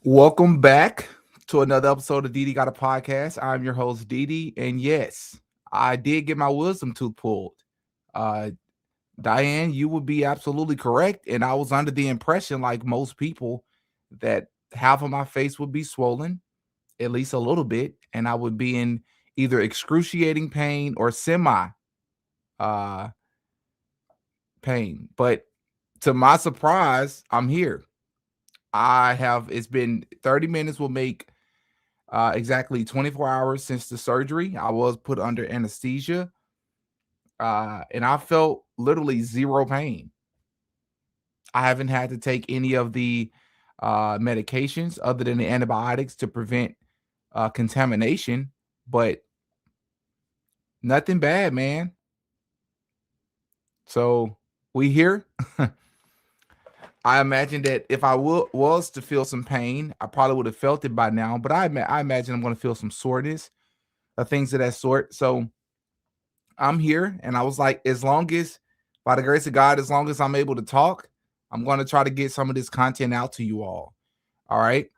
Welcome back to another episode of Didi Got a Podcast. I'm your host, Didi, and yes, I did get my wisdom tooth pulled. Uh, Diane, you would be absolutely correct, and I was under the impression, like most people, that half of my face would be swollen, at least a little bit, and I would be in either excruciating pain or semi uh, pain. But to my surprise, I'm here. It's been 30 minutes will make exactly 24 hours since the surgery. I was put under anesthesia, and I felt literally zero pain. I haven't had to take any of the medications other than the antibiotics to prevent contamination, but nothing bad, man. So we here. I imagine that if I was to feel some pain, I probably would have felt it by now. But I imagine I'm going to feel some soreness, things of that sort. So I'm here, and I was like, as long as, by the grace of God, as long as I'm able to talk, I'm going to try to get some of this content out to you all. All right.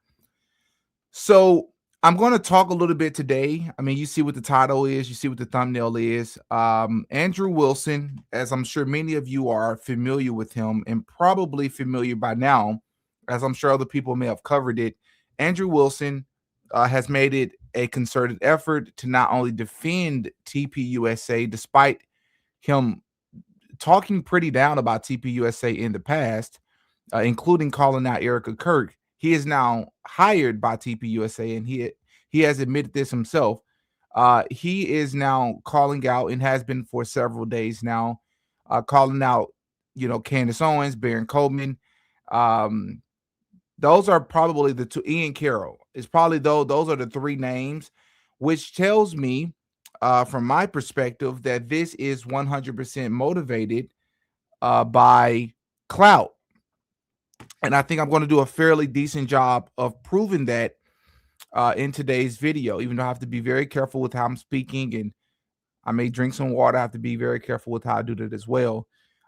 So I'm going to talk a little bit today. I mean, you see what the title is, you see what the thumbnail is. Andrew Wilson, as I'm sure many of you are familiar with him and probably familiar by now, as I'm sure other people may have covered it. Andrew Wilson has made it a concerted effort to not only defend TPUSA, despite him talking pretty down about TPUSA in the past, including calling out Erica Kirk. He is now hired by TPUSA, and he has admitted this himself. He is now calling out, and has been for several days now, calling out, Candace Owens, Baron Coleman. Um, those are probably the two. Ian Carroll is probably those are the three names, which tells me, from my perspective, that this is 100% motivated by clout. And I think I'm going to do a fairly decent job of proving that in today's video, even though I have to be very careful with how I'm speaking, and I may drink some water. I have to be very careful with how I do that as well.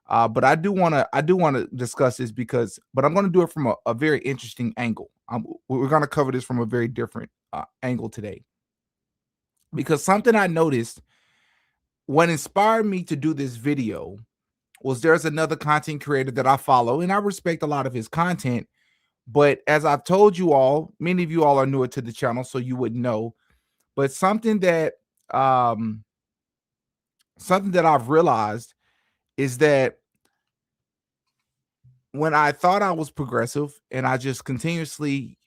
But I do want to discuss this but I'm going to do it from a very interesting angle. We're going to cover this from a very different angle today, because something I noticed what inspired me to do this video was there's another content creator that I follow, and I respect a lot of his content. But as I've told you all, many of you all are newer to the channel, so you would know. But something that I've realized is that when I thought I was progressive, and I just continuously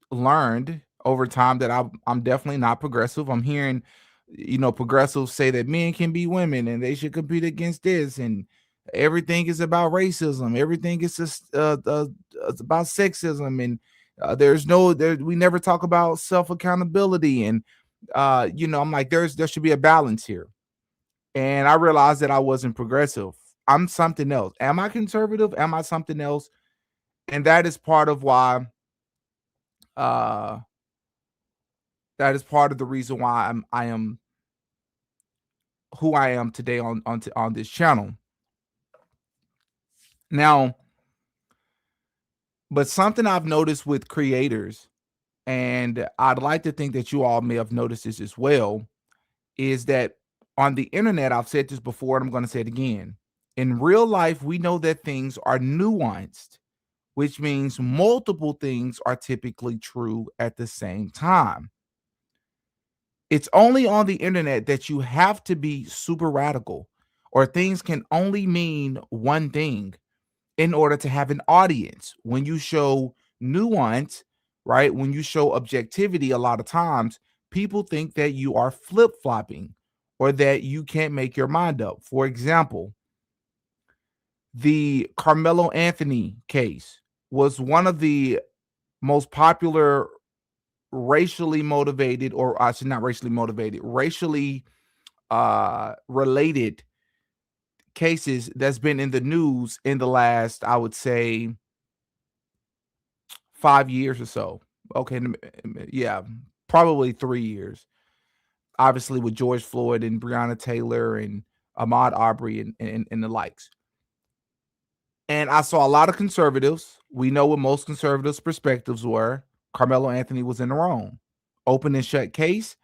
learned over time that I'm definitely not progressive. I'm hearing, progressives say that men can be women and they should compete against this, and everything is about racism. Everything is just it's about sexism, and we never talk about self accountability. And I'm like, there should be a balance here. And I realized that I wasn't progressive. I'm something else. Am I conservative? Am I something else? And uh that is part of the reason why I am who I am today on this channel. Now, but something I've noticed with creators, and I'd like to think that you all may have noticed this as well, is that on the internet, I've said this before and I'm going to say it again. In real life, we know that things are nuanced, which means multiple things are typically true at the same time. It's only on the internet that you have to be super radical, or things can only mean one thing in order to have an audience. When you show nuance, right? When you show objectivity, a lot of times people think that you are flip-flopping or that you can't make your mind up. For example, the Carmelo Anthony case was one of the most popular racially motivated, or I should not racially motivated, racially related cases that's been in the news in the last, I would say, 5 years or so. Okay, yeah, probably 3 years. Obviously, with George Floyd and Breonna Taylor and Ahmaud Arbery and the likes. And I saw a lot of conservatives. We know what most conservatives' perspectives were. Carmelo Anthony was in the wrong. Open and shut case.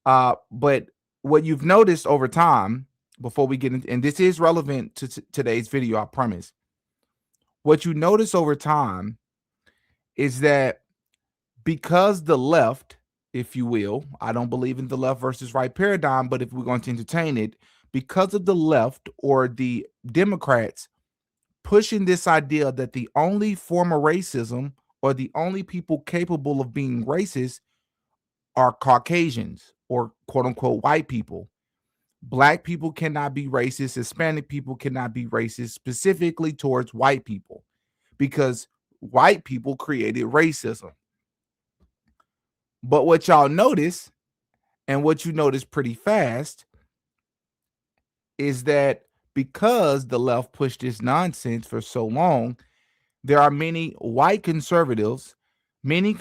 But what you've noticed over time, before we get into, and this is relevant to today's video, I promise. What you notice over time is that because the left, if you will, I don't believe in the left versus right paradigm, but if we're going to entertain it, because of the left or the Democrats pushing this idea that the only form of racism or the only people capable of being racist are Caucasians or quote unquote white people. Black people cannot be racist. Hispanic people cannot be racist, specifically towards white people, because white people created racism. But what y'all notice, and what you notice pretty fast, is that because the left pushed this nonsense for so long, there are many white conservatives, many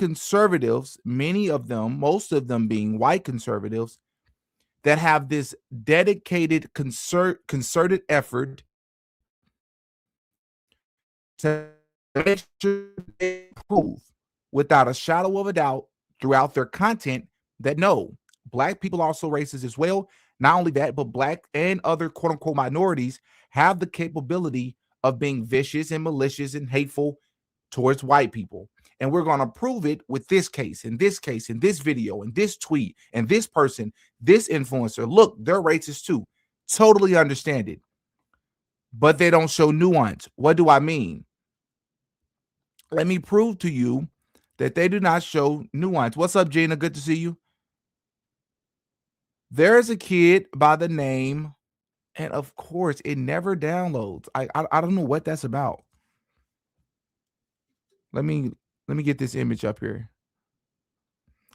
of them, most of them being white conservatives, that have this dedicated, concerted effort to make sure they prove without a shadow of a doubt throughout their content that no, black people are also racist as well. Not only that, but black and other quote unquote minorities have the capability of being vicious and malicious and hateful towards white people. And we're going to prove it with this case, in this case, in this video, in this tweet, and this person, this influencer. Look, they're racist too. Totally understand it. But they don't show nuance. What do I mean? Let me prove to you that they do not show nuance. What's up, Gina? Good to see you. There's a kid by the name, and of course, it never downloads. I don't know what that's about. Let me get this image up here.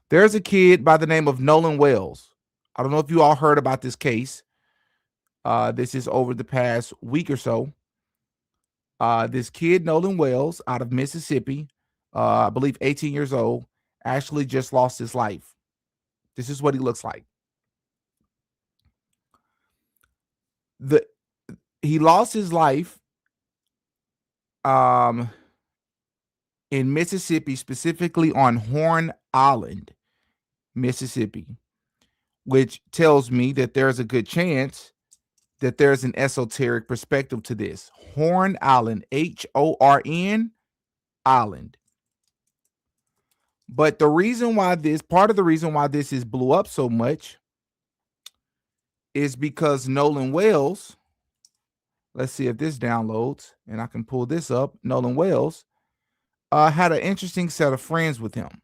There's a kid by the name of Nolan Wells. I don't know if you all heard about this case. This is over the past week or so. This kid, Nolan Wells, out of Mississippi, I believe 18 years old, actually just lost his life. This is what he looks like. He lost his life in Mississippi, specifically on Horn Island, Mississippi, which tells me that there's a good chance that there's an esoteric perspective to this. Horn Island, Horn Island. But part of the reason why this is blew up so much is because Nolan Wells, let's see if this downloads and I can pull this up. Nolan Wells had an interesting set of friends with him.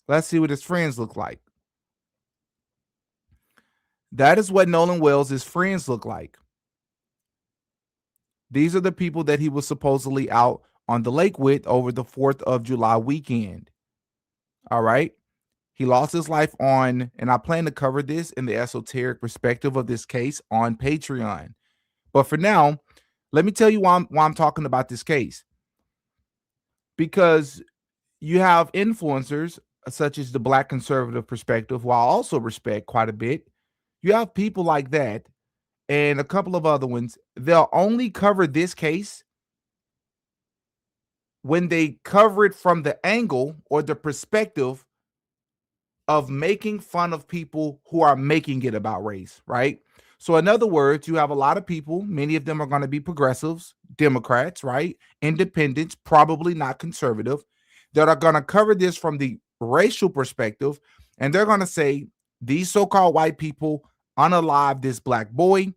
Let's see what his friends look like. That is what Nolan Wells' friends look like. These are the people that he was supposedly out on the lake with over the 4th of July weekend. All right. He lost his life and I plan to cover this in the esoteric perspective of this case on Patreon. But for now, let me tell you why I'm talking about this case. Because you have influencers such as the Black conservative perspective, who I also respect quite a bit. You have people like that and a couple of other ones. They'll only cover this case when they cover it from the angle or the perspective of making fun of people who are making it about race, right? So in other words, you have a lot of people, many of them are going to be progressives, Democrats, right? Independents, probably not conservative, that are going to cover this from the racial perspective. And they're going to say, these so-called white people unalive this black boy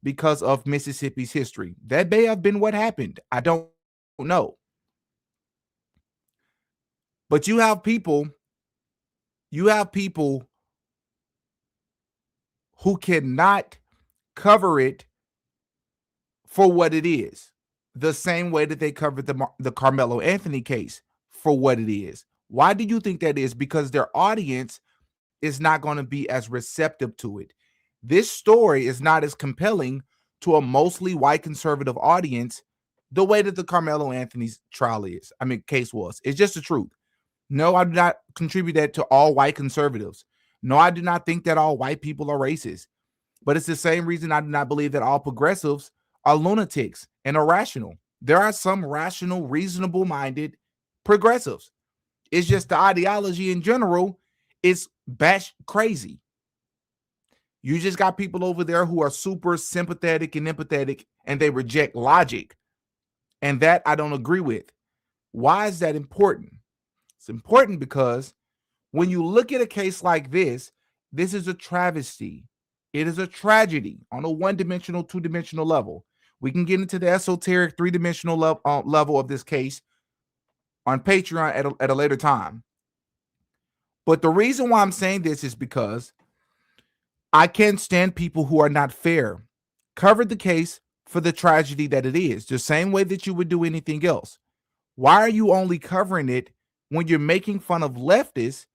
because of Mississippi's history. That may have been what happened. I don't know. But you have people who cannot cover it for what it is, the same way that they covered the Carmelo Anthony case for what it is. Why do you think that is? Because their audience is not going to be as receptive to it. This story is not as compelling to a mostly white conservative audience the way that the Carmelo Anthony's case was. It's just the truth. No, I do not contribute that to all white conservatives. No, I do not think that all white people are racist. But it's the same reason I do not believe that all progressives are lunatics and irrational. There are some rational, reasonable-minded progressives. It's just the ideology in general is batsh crazy. You just got people over there who are super sympathetic and empathetic, and they reject logic. And that I don't agree with. Why is that important? It's important because when you look at a case like this is a travesty. It is a tragedy on a one-dimensional, two-dimensional level. We can get into the esoteric three-dimensional level of this case on Patreon at a later time. But the reason why I'm saying this is because I can't stand people who are not fair. Covered the case for the tragedy that it is, the same way that you would do anything else. Why are you only covering it when you're making fun of leftists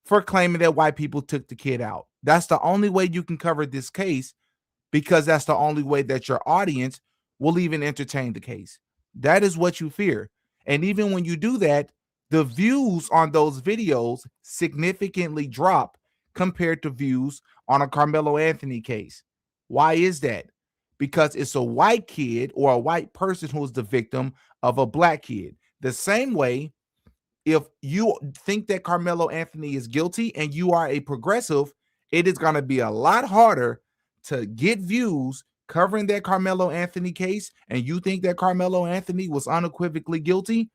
for claiming that white people took the kid out? That's the only way you can cover this case, because that's the only way that your audience will even entertain the case. That is what you fear. And even when you do that, the views on those videos significantly drop compared to views on a Carmelo Anthony case. Why is that? Because it's a white kid or a white person who is the victim of a black kid. The same way, if you think that Carmelo Anthony is guilty and you are a progressive, it is going to be a lot harder to get views covering that Carmelo Anthony case, and you think that Carmelo Anthony was unequivocally guilty.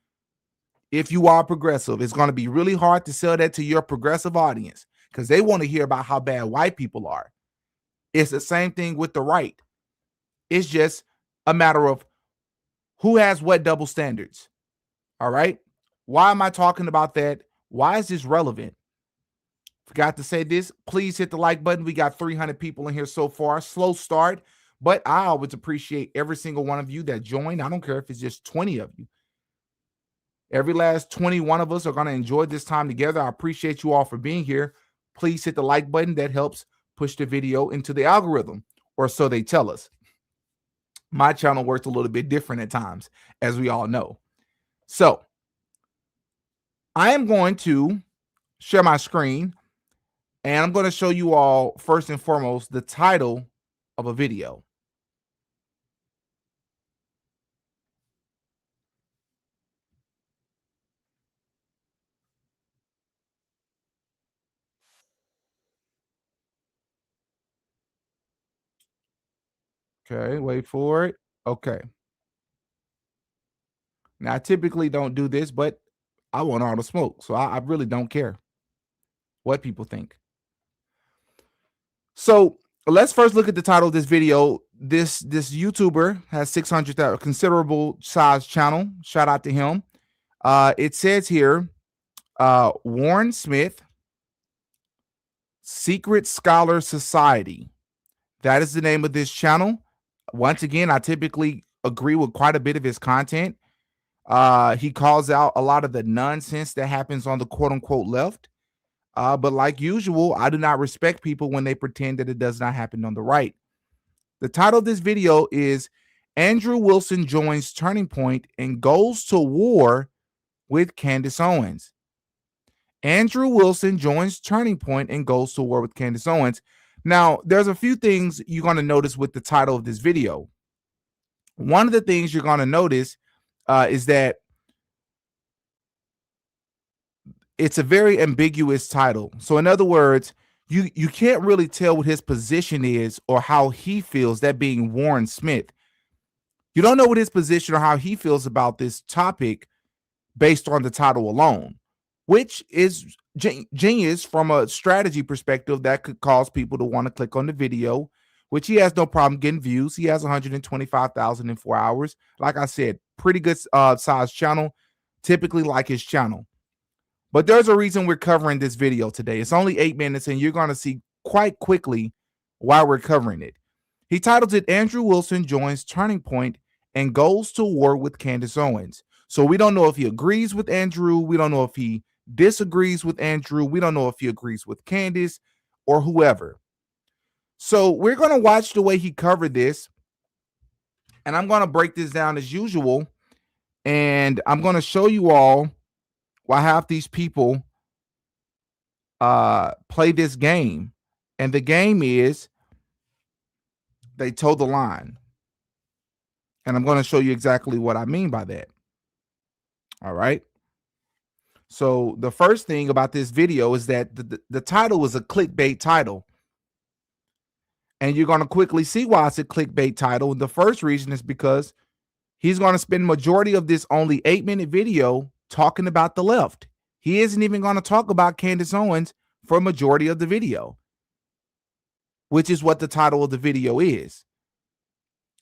If you are progressive, it's going to be really hard to sell that to your progressive audience because they want to hear about how bad white people are. It's the same thing with the right. It's just a matter of who has what double standards. All right. Why am I talking about that? Why is this relevant? Forgot to say this. Please hit the like button. We got 300 people in here so far. Slow start, but I always appreciate every single one of you that join. I don't care if it's just 20 of you. Every last 21 of us are going to enjoy this time together. I appreciate you all for being here. Please hit the like button. That helps push the video into the algorithm, or so they tell us. My channel works a little bit different at times, as we all know. So I am going to share my screen, and I'm going to show you all, first and foremost, the title of a video. Okay, wait for it. Okay. Now, I typically don't do this, but I want all the smoke, so I really don't care what people think. So let's first look at the title of this video. This YouTuber has 600,000, considerable size channel. Shout out to him. It says here, Warren Smith, Secret Scholar Society. That is the name of this channel. Once again, I typically agree with quite a bit of his content. He calls out a lot of the nonsense that happens on the quote unquote left. But like usual, I do not respect people when they pretend that it does not happen on the right. The title of this video is Andrew Wilson Joins Turning Point and Goes to War with Candace Owens. Andrew Wilson joins Turning Point and goes to war with Candace Owens. Now, there's a few things you're going to notice with the title of this video. One of the things you're going to notice is that it's a very ambiguous title. So in other words, you can't really tell what his position is or how he feels, that being Warren Smith. You don't know what his position or how he feels about this topic based on the title alone, which is genius from a strategy perspective. That could cause people to want to click on the video, which he has no problem getting views. He has 125,000 in 4 hours. Like I said, pretty good size channel, typically like his channel. But there's a reason we're covering this video today. It's only 8 minutes, and you're going to see quite quickly why we're covering it. He titled it, Andrew Wilson Joins Turning Point and Goes to War with Candace Owens. So we don't know if he agrees with Andrew. We don't know if he disagrees with Andrew. We don't know if he agrees with Candace or whoever. So we're going to watch the way he covered this, and I'm going to break this down as usual, and I'm going to show you all why half these people play this game. And the game is they toe the line. And I'm going to show you exactly what I mean by that. All right. So the first thing about this video is that the title is a clickbait title. And you're going to quickly see why it's a clickbait title. And the first reason is because he's going to spend majority of this only 8-minute video talking about the left. He isn't even going to talk about Candace Owens for a majority of the video, which is what the title of the video is.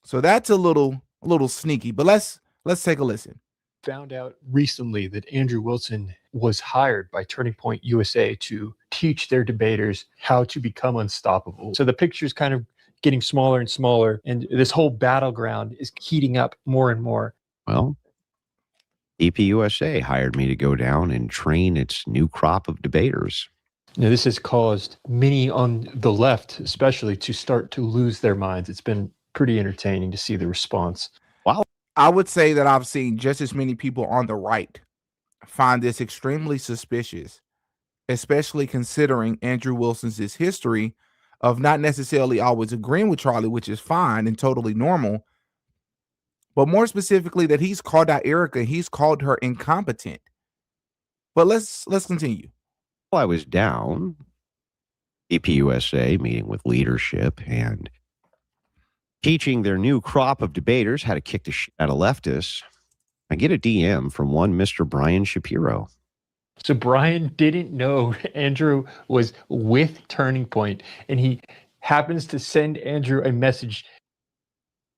So that's a little sneaky, but let's take a listen. Found out recently that Andrew Wilson was hired by Turning Point USA to teach their debaters how to become unstoppable. So the picture's kind of getting smaller and smaller, and this whole battleground is heating up more and more. Well, TPUSA hired me to go down and train its new crop of debaters. Now, this has caused many on the left, especially, to start to lose their minds. It's been pretty entertaining to see the response. Wow. I would say that I've seen just as many people on the right find this extremely suspicious, especially considering Andrew Wilson's history of not necessarily always agreeing with Charlie, which is fine and totally normal, but more specifically that he's called out Erica, he's called her incompetent. But let's continue. Well, I was down TPUSA meeting with leadership and teaching their new crop of debaters how to kick the shit out of leftists. I get a DM from one Mr. Brian Shapiro. So Brian didn't know Andrew was with Turning Point, and he happens to send Andrew a message.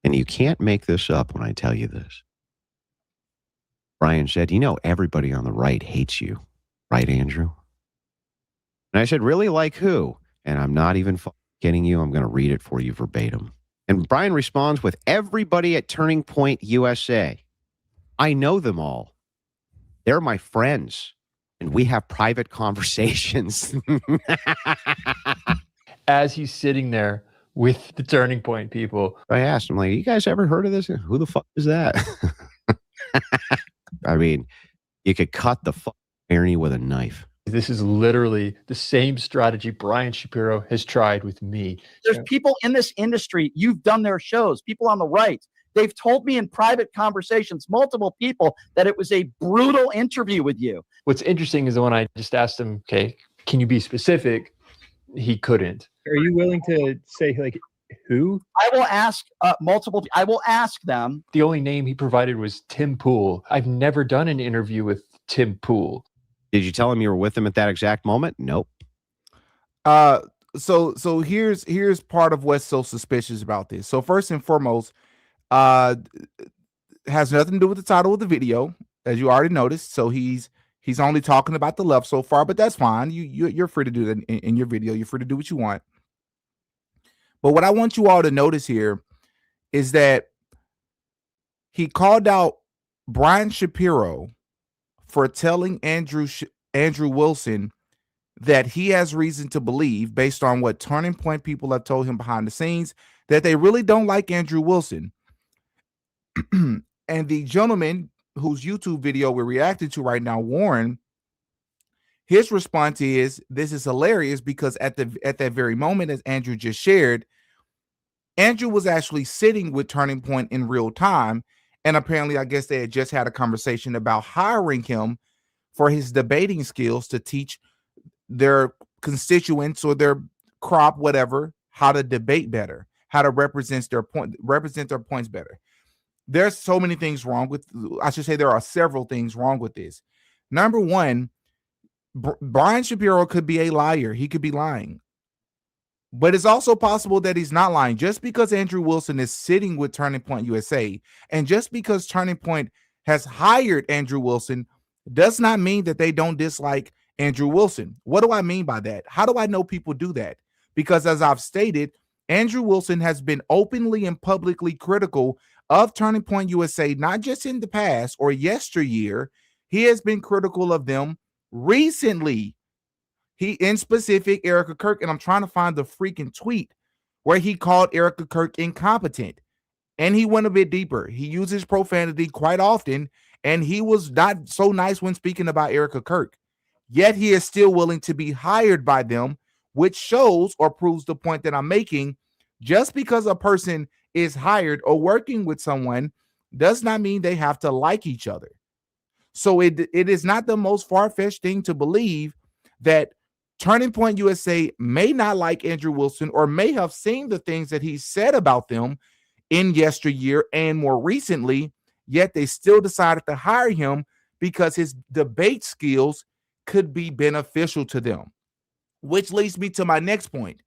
And you can't make this up when I tell you this. Brian said, you know, everybody on the right hates you. Right, Andrew? And I said, really? Like who? And I'm not even kidding you. I'm going to read it for you verbatim. And Brian responds with, everybody at Turning Point USA. I know them all. They're my friends. And we have private conversations. As he's sitting there with the Turning Point people, I asked him, like, you guys ever heard of this? Who the fuck is that? I mean, you could cut the irony with a knife. This is literally the same strategy Brian Shapiro has tried with me. There's people in this industry, you've done their shows, people on the right. They've told me in private conversations, multiple people, that it was a brutal interview with you. What's interesting is when I just asked him, okay, can you be specific? He couldn't. Are you willing to say, like, who? I will ask I will ask them. The only name he provided was Tim Pool. I've never done an interview with Tim Pool. Did you tell him you were with him at that exact moment? Nope. So here's part of what's so suspicious about this. So first and foremost, has nothing to do with the title of the video, as you already noticed. So he's only talking about the left so far, but that's fine. You're free to do that in your video. You're free to do what you want. But what I want you all to notice here is that he called out Brian Shapiro for telling Andrew Wilson that he has reason to believe, based on what Turning Point people have told him behind the scenes, that they really don't like Andrew Wilson. And the gentleman whose YouTube video we're reacting to right now, Warren, his response is, this is hilarious, because at that very moment, as Andrew just shared, Andrew was actually sitting with Turning Point in real time. And apparently, I guess they had just had a conversation about hiring him for his debating skills to teach their constituents or their crop, whatever, how to debate better, how to represent their points better. There's so many things wrong with, I should say there are several things wrong with this. Number one, Brian Shapiro could be a liar. He could be lying. But it's also possible that he's not lying. Just because Andrew Wilson is sitting with Turning Point USA, and just because Turning Point has hired Andrew Wilson, does not mean that they don't dislike Andrew Wilson. What do I mean by that? How do I know people do that? Because as I've stated, Andrew Wilson has been openly and publicly critical of Turning Point USA, not just in the past or yesteryear. He has been critical of them recently. He, in specific, Erica Kirk, and I'm trying to find the freaking tweet where he called Erica Kirk incompetent. And he went a bit deeper. He uses profanity quite often, and he was not so nice when speaking about Erica Kirk. Yet he is still willing to be hired by them, which shows or proves the point that I'm making. Just because a person is hired or working with someone does not mean they have to like each other. So it is not the most far-fetched thing to believe that Turning Point USA may not like Andrew Wilson or may have seen the things that he said about them in yesteryear and more recently, yet they still decided to hire him because his debate skills could be beneficial to them. Which leads me to my next point.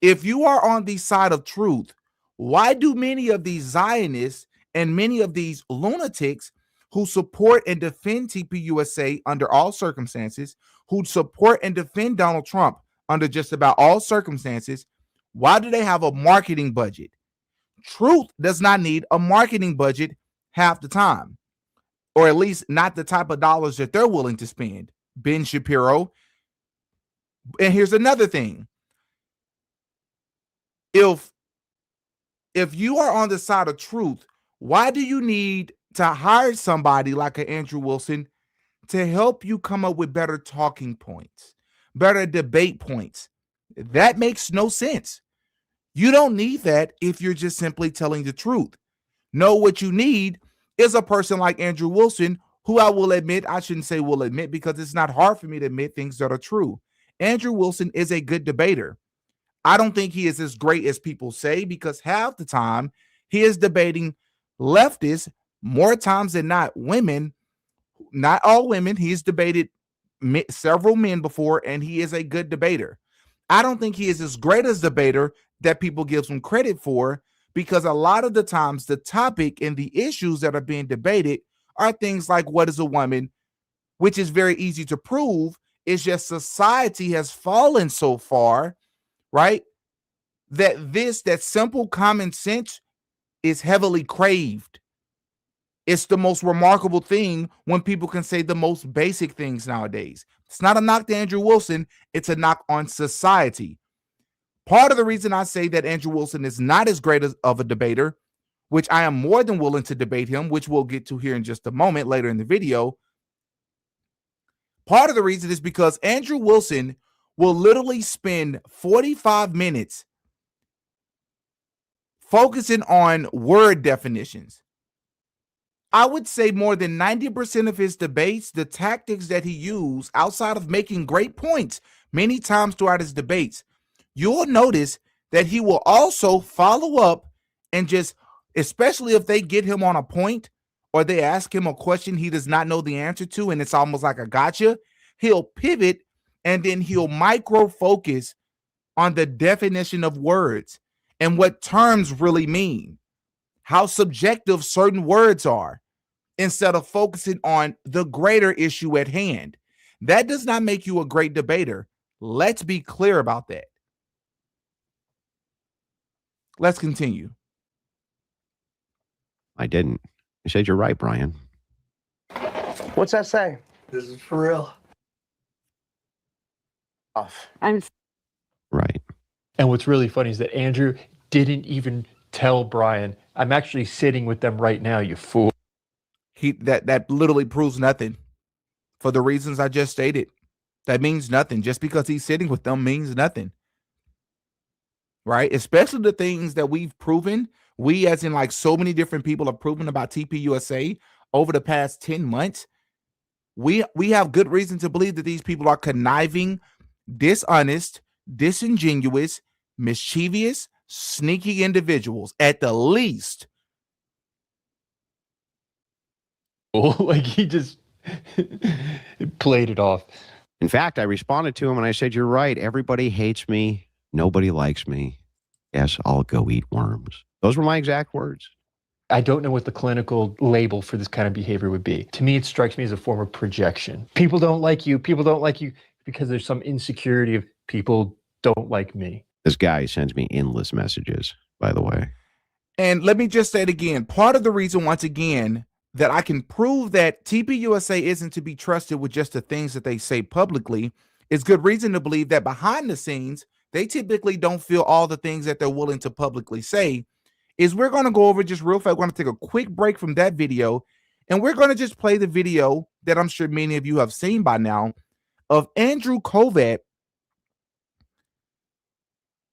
If you are on the side of truth, why do many of these Zionists and many of these lunatics who support and defend TPUSA under all circumstances, who support and defend Donald Trump under just about all circumstances, why do they have a marketing budget? Truth does not need a marketing budget half the time, or at least not the type of dollars that they're willing to spend. Ben Shapiro. And here's another thing. If you are on the side of truth, why do you need to hire somebody like an Andrew Wilson to help you come up with better talking points, better debate points? That makes no sense. You don't need that if you're just simply telling the truth. No, what you need is a person like Andrew Wilson, who I will admit, I shouldn't say will admit, because it's not hard for me to admit things that are true. Andrew Wilson is a good debater. I don't think he is as great as people say, because half the time he is debating leftists more times than not women, not all women. He's debated several men before, and he is a good debater. I don't think he is as great as debater that people give him credit for, because a lot of the times the topic and the issues that are being debated are things like what is a woman, which is very easy to prove. It's just society has fallen so far, right, that simple common sense is heavily craved. It's the most remarkable thing when people can say the most basic things nowadays. It's not a knock to Andrew Wilson. It's a knock on society. Part of the reason I say that Andrew Wilson is not as great of a debater, which I am more than willing to debate him, which we'll get to here in just a moment later in the video. Part of the reason is because Andrew Wilson will literally spend 45 minutes focusing on word definitions. I would say more than 90% of his debates, the tactics that he used outside of making great points many times throughout his debates, you'll notice that he will also follow up and just, especially if they get him on a point or they ask him a question he does not know the answer to, and it's almost like a gotcha, he'll pivot and then he'll micro focus on the definition of words and what terms really mean, how subjective certain words are, instead of focusing on the greater issue at hand. That does not make you a great debater. Let's be clear about that. Let's continue. I didn't. You said you're right, Brian. What's that say? This is for real. Off. I'm Right. And what's really funny is that Andrew didn't even tell Brian, I'm actually sitting with them right now, you fool. That literally proves nothing for the reasons I just stated. That means nothing. Just because he's sitting with them means nothing. Right? Especially the things that we've proven, we as in like so many different people have proven about TPUSA over the past 10 months. We have good reason to believe that these people are conniving, dishonest, disingenuous, mischievous, sneaky individuals at the least. Like he just played it off. In fact, I responded to him and I said, you're right. Everybody hates me. Nobody likes me. Yes, I'll go eat worms. Those were my exact words. I don't know what the clinical label for this kind of behavior would be. To me, it strikes me as a form of projection. People don't like you. People don't like you because there's some insecurity of people don't like me. This guy sends me endless messages, by the way. And let me just say it again. Part of the reason, once again, that I can prove that TPUSA isn't to be trusted with just the things that they say publicly is good reason to believe that behind the scenes, they typically don't feel all the things that they're willing to publicly say. Is we're going to go over just real fast. We're going to take a quick break from that video, and we're going to just play the video that I'm sure many of you have seen by now of Andrew Kovac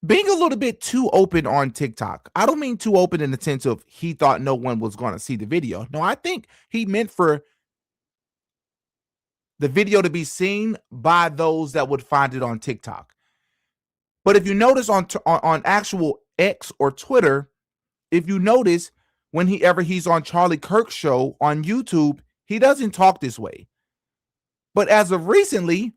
being a little bit too open on TikTok. I don't mean too open in the sense of he thought no one was going to see the video. No, I think he meant for the video to be seen by those that would find it on TikTok. But if you notice on actual X or Twitter, if you notice whenever he's on Charlie Kirk's show on YouTube, he doesn't talk this way. But as of recently,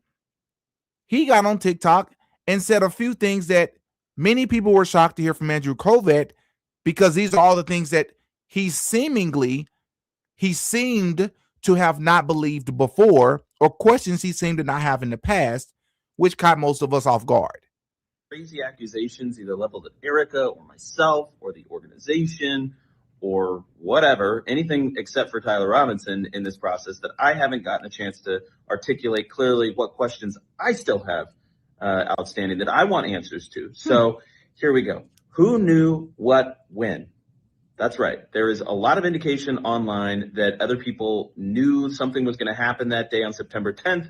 he got on TikTok and said a few things that many people were shocked to hear from Andrew Kovett, because these are all the things that he seemed to have not believed before, or questions he seemed to not have in the past, which caught most of us off guard. Crazy accusations either leveled at Erica or myself or the organization or whatever, anything except for Tyler Robinson in this process, that I haven't gotten a chance to articulate clearly what questions I still have outstanding that I want answers to. So here we go. Who knew what when? That's right. There is a lot of indication online that other people knew something was going to happen that day on September 10th.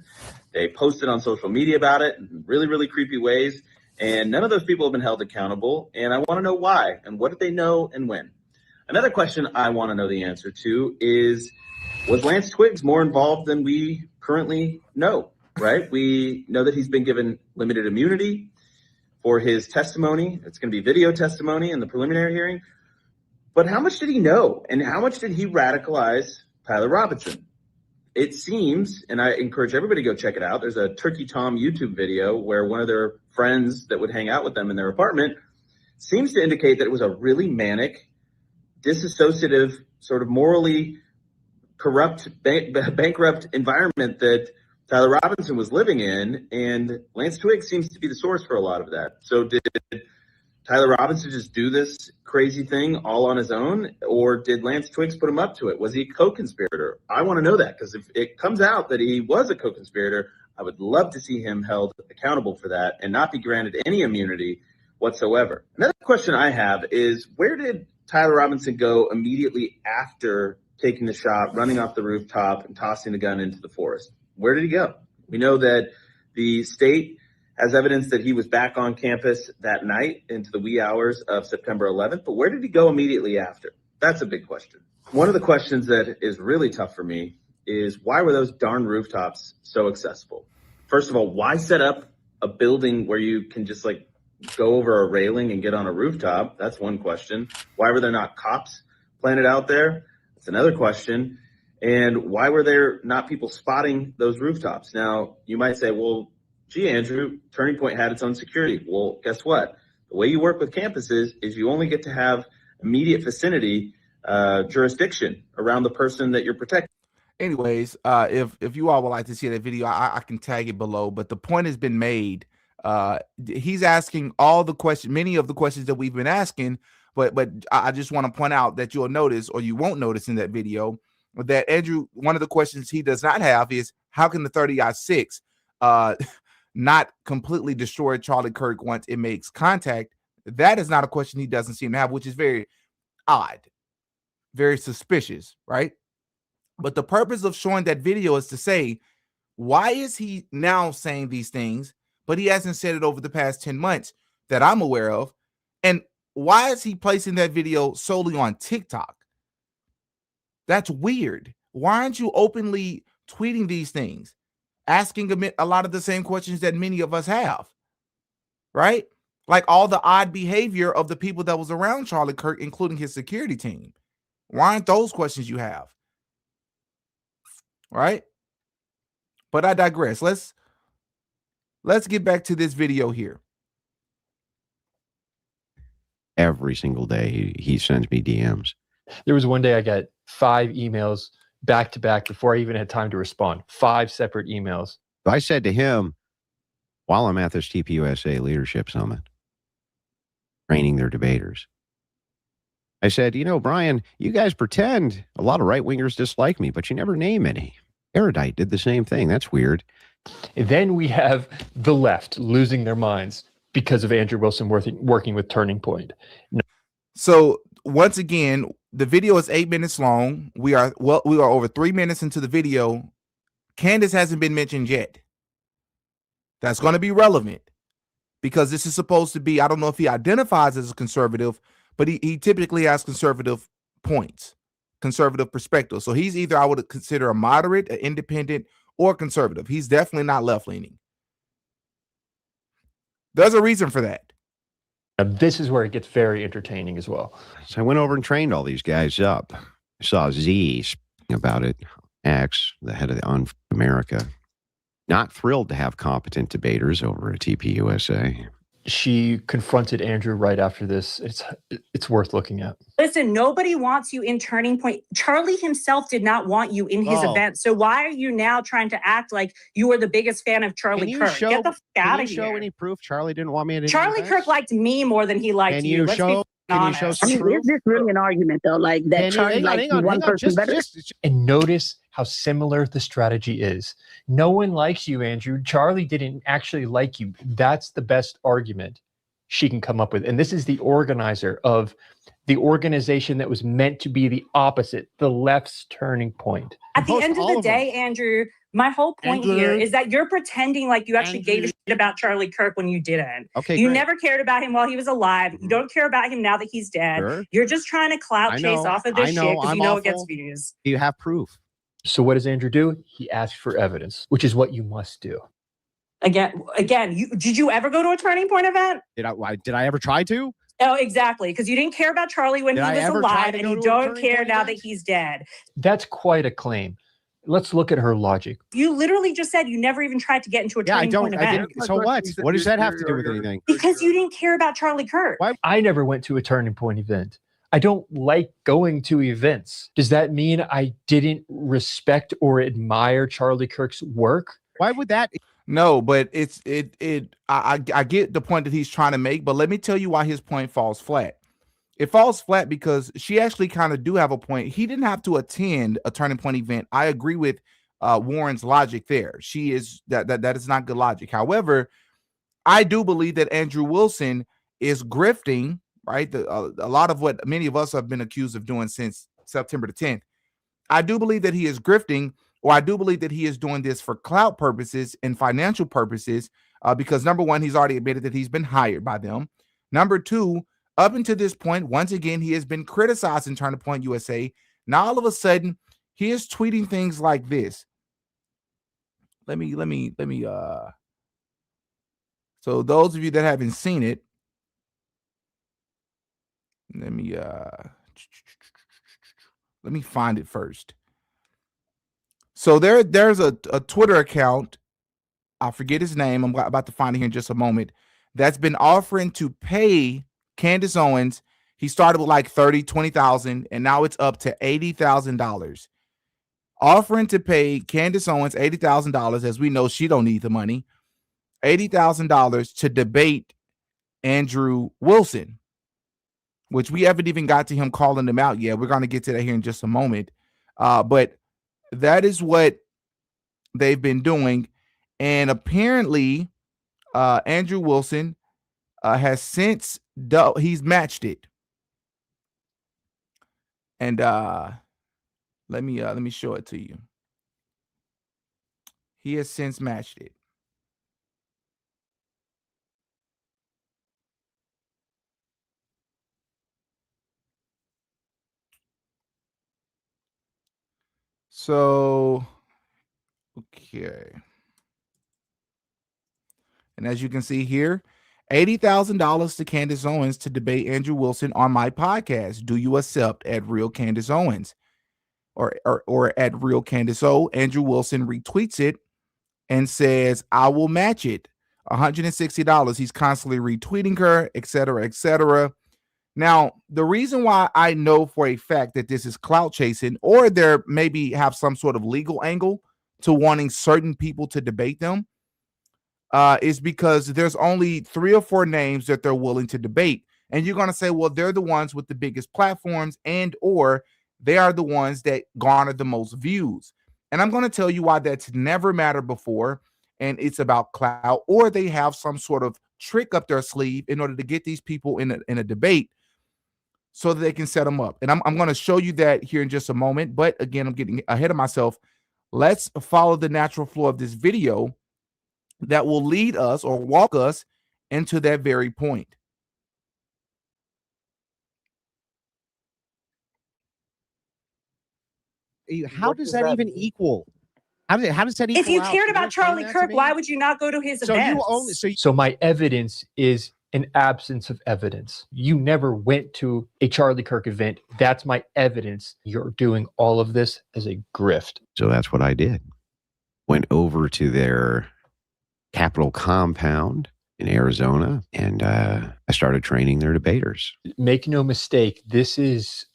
They posted on social media about it in really, really creepy ways. And none of those people have been held accountable. And I want to know why and what did they know and when. Another question I want to know the answer to is, was Lance Twiggs more involved than we currently know, right? We know that he's been given limited immunity for his testimony. It's going to be video testimony in the preliminary hearing. But how much did he know? And how much did he radicalize Tyler Robinson? It seems, and I encourage everybody to go check it out, there's a Turkey Tom YouTube video where one of their friends that would hang out with them in their apartment seems to indicate that it was a really manic, disassociative, sort of morally corrupt, bankrupt environment that Tyler Robinson was living in. And Lance Twiggs seems to be the source for a lot of that. So did Tyler Robinson just do this crazy thing all on his own, or did Lance Twiggs put him up to it? Was he a co-conspirator? I want to know that, because if it comes out that he was a co-conspirator, I would love to see him held accountable for that and not be granted any immunity whatsoever. Another question I have is, where did Tyler Robinson go immediately after taking the shot, running off the rooftop and tossing the gun into the forest? Where did he go? We know that the state has evidence that he was back on campus that night into the wee hours of September 11th, but where did he go immediately after? That's a big question. One of the questions that is really tough for me is, why were those darn rooftops so accessible? First of all, why set up a building where you can just like go over a railing and get on a rooftop? That's one question. Why were there not cops planted out there? That's another question. And why were there not people spotting those rooftops? Now, you might say, well, gee, Andrew, Turning Point had its own security. Well, guess what? The way you work with campuses is you only get to have immediate vicinity jurisdiction around the person that you're protecting. Anyways, if you all would like to see that video, I can tag it below. But the point has been made. He's asking all the questions, many of the questions that we've been asking. But I just want to point out that you'll notice, or you won't notice in that video, that Andrew, one of the questions he does not have is, how can the 30-6 not completely destroy Charlie Kirk once it makes contact? That is not a question he doesn't seem to have, which is very odd, very suspicious, right? But the purpose of showing that video is to say, why is he now saying these things, but he hasn't said it over the past 10 months that I'm aware of? And why is he placing that video solely on TikTok? That's weird. Why aren't you openly tweeting these things, asking a lot of the same questions that many of us have, right? Like all the odd behavior of the people that was around Charlie Kirk, including his security team. Why aren't those questions you have? Right? But I digress. Let's get back to this video here. Every single day he sends me DMs. There was one day I got 5 emails back to back before I even had time to respond. 5 separate emails. I said to him, while I'm at this TPUSA Leadership Summit, training their debaters, I said, Brian, you guys pretend a lot of right-wingers dislike me, but you never name any. Erudite did the same thing. That's weird. And then we have the left losing their minds because of Andrew Wilson working with Turning Point. No. So once again, the video is 8 minutes long. We are over 3 minutes into the video. Candace hasn't been mentioned yet. That's going to be relevant because this is supposed to be, I don't know if he identifies as a conservative, but he typically has conservative points, conservative perspective. So he's either, I would consider, a moderate, an independent, or conservative. He's definitely not left-leaning. There's a reason for that. Now, this is where it gets very entertaining as well. So I went over and trained all these guys up. I saw Z speaking about it. X, the head of the America, not thrilled to have competent debaters over at TPUSA. She confronted Andrew right after this. It's worth looking at. Listen, nobody wants you in Turning Point. Charlie himself did not want you in his event. So why are you now trying to act like you are the biggest fan of Charlie Kirk? Get the f out of here. Can you show any proof Charlie didn't want me at any Charlie events? Kirk liked me more than he liked Can you. you Let's show? be Can you honest. show I some mean, proof? is this really an argument though? Like that Charlie likes one person better? And notice how similar the strategy is. No one likes you, Andrew. Charlie didn't actually like you. That's the best argument she can come up with. And this is the organizer of the organization that was meant to be the opposite, the left's Turning Point. At the end of the day, Andrew, my whole point here is that you're pretending like you actually gave a shit about Charlie Kirk when you didn't. Okay, you great. never cared about him while he was alive. You don't care about him now that he's dead. Sure. You're just trying to clout chase off of this shit because I'm you know it awful. gets views. Do you have proof? So what does Andrew do? He asks for evidence, which is what you must do. Again, did you ever go to a Turning Point event? Did I ever try to? Oh, exactly. Because you didn't care about Charlie when Did he I was ever try alive, to and go you to a don't Turning care Point now event? that he's dead. That's quite a claim. Let's look at her logic. You literally just said you never even tried to get into a Turning Point event. So what? What does that have to do with anything? Because you didn't care about Charlie Kirk. Why? I never went to a Turning Point event. I don't like going to events. Does that mean I didn't respect or admire Charlie Kirk's work? Why would that? No, but I get the point that he's trying to make, but let me tell you why his point falls flat. It falls flat because she actually kind of do have a point. He didn't have to attend a Turning Point event. I agree with Warren's logic there. She is that is not good logic. However, I do believe that Andrew Wilson is grifting, right? A lot of what many of us have been accused of doing since September the 10th. I do believe that he is grifting, or I do believe that he is doing this for clout purposes and financial purposes, because number one, he's already admitted that he's been hired by them. Number two, up until this point, once again, he has been criticized in Turning Point USA. Now, all of a sudden, he is tweeting things like this. Let me. So those of you that haven't seen it, let me find it first. So there's a Twitter account. I forget his name. I'm about to find it here in just a moment. That's been offering to pay Candace Owens. He started with like 20,000, and now it's up to $80,000. Offering to pay Candace Owens $80,000, as we know she don't need the money, $80,000 to debate Andrew Wilson, which we haven't even got to him calling them out yet. We're going to get to that here in just a moment. But that is what they've been doing. And apparently, Andrew Wilson has since he's matched it. And let me show it to you. He has since matched it. So, okay. And as you can see here, $80,000 to Candace Owens to debate Andrew Wilson on my podcast. Do you accept at Real Candace Owens or at Real Candace O? Andrew Wilson retweets it and says, I will match it. $160. He's constantly retweeting her, etc., etc. Now, the reason why I know for a fact that this is clout chasing, or there maybe have some sort of legal angle to wanting certain people to debate them, is because there's only 3 or 4 names that they're willing to debate. And you're going to say, well, they're the ones with the biggest platforms, and or they are the ones that garner the most views. And I'm going to tell you why that's never mattered before. And it's about clout, or they have some sort of trick up their sleeve in order to get these people in a debate so that they can set them up. And I'm going to show you that here in just a moment. But again, I'm getting ahead of myself. Let's follow the natural flow of this video that will lead us or walk us into that very point. How does that even equal? How does that equal? If you out? cared Can about explain Charlie that to Kirk, me? why would you not go to his So events? you only So my evidence is an absence of evidence. You never went to a Charlie Kirk event. That's my evidence. You're doing all of this as a grift. So that's what I did. Went over to their Capitol compound in Arizona, and I started training their debaters. Make no mistake, this is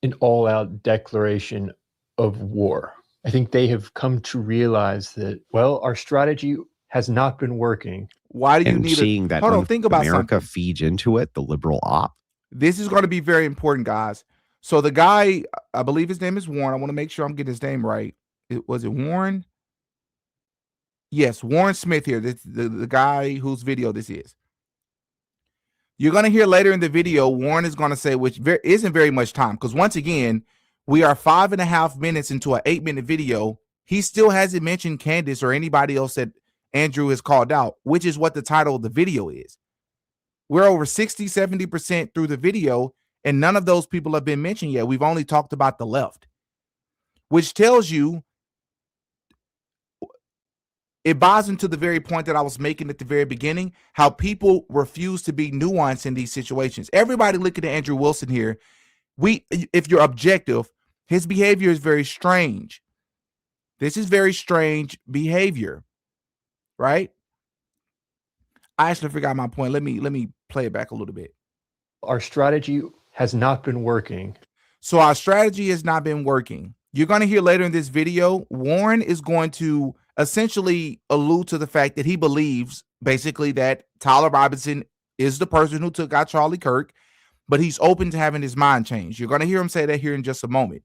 an all-out declaration of war. I think they have come to realize that, well, our strategy has not been working. Why do you And need seeing that hold on, think about America something. feeds into it, the liberal op. This is going to be very important, guys. So the guy, I believe his name is Warren. I want to make sure I'm getting his name right. Was it Warren? Yes, Warren Smith here. This, the guy whose video this is. You're going to hear later in the video, Warren is going to say, which isn't very much time, because once again, we are 5.5 minutes into an 8-minute video. He still hasn't mentioned Candace or anybody else that Andrew has called out, which is what the title of the video is. We're over 60, 70% through the video, and none of those people have been mentioned yet. We've only talked about the left, which tells you, it buys into the very point that I was making at the very beginning, how people refuse to be nuanced in these situations. Everybody looking at Andrew Wilson here, if you're objective, his behavior is very strange. This is very strange behavior, right? I actually forgot my point. Let me play it back a little bit. Our strategy has not been working. So our strategy has not been working. You're going to hear later in this video, Warren is going to essentially allude to the fact that he believes basically that Tyler Robinson is the person who took out Charlie Kirk, but he's open to having his mind changed. You're going to hear him say that here in just a moment.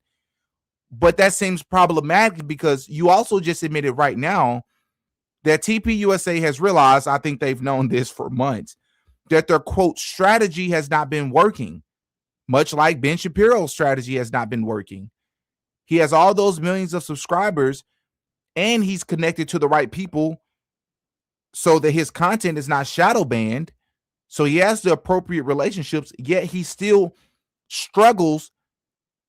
But that seems problematic because you also just admitted right now that TPUSA has realized, I think they've known this for months, that their, quote, strategy has not been working, much like Ben Shapiro's strategy has not been working. He has all those millions of subscribers, and he's connected to the right people so that his content is not shadow banned. So he has the appropriate relationships, yet he still struggles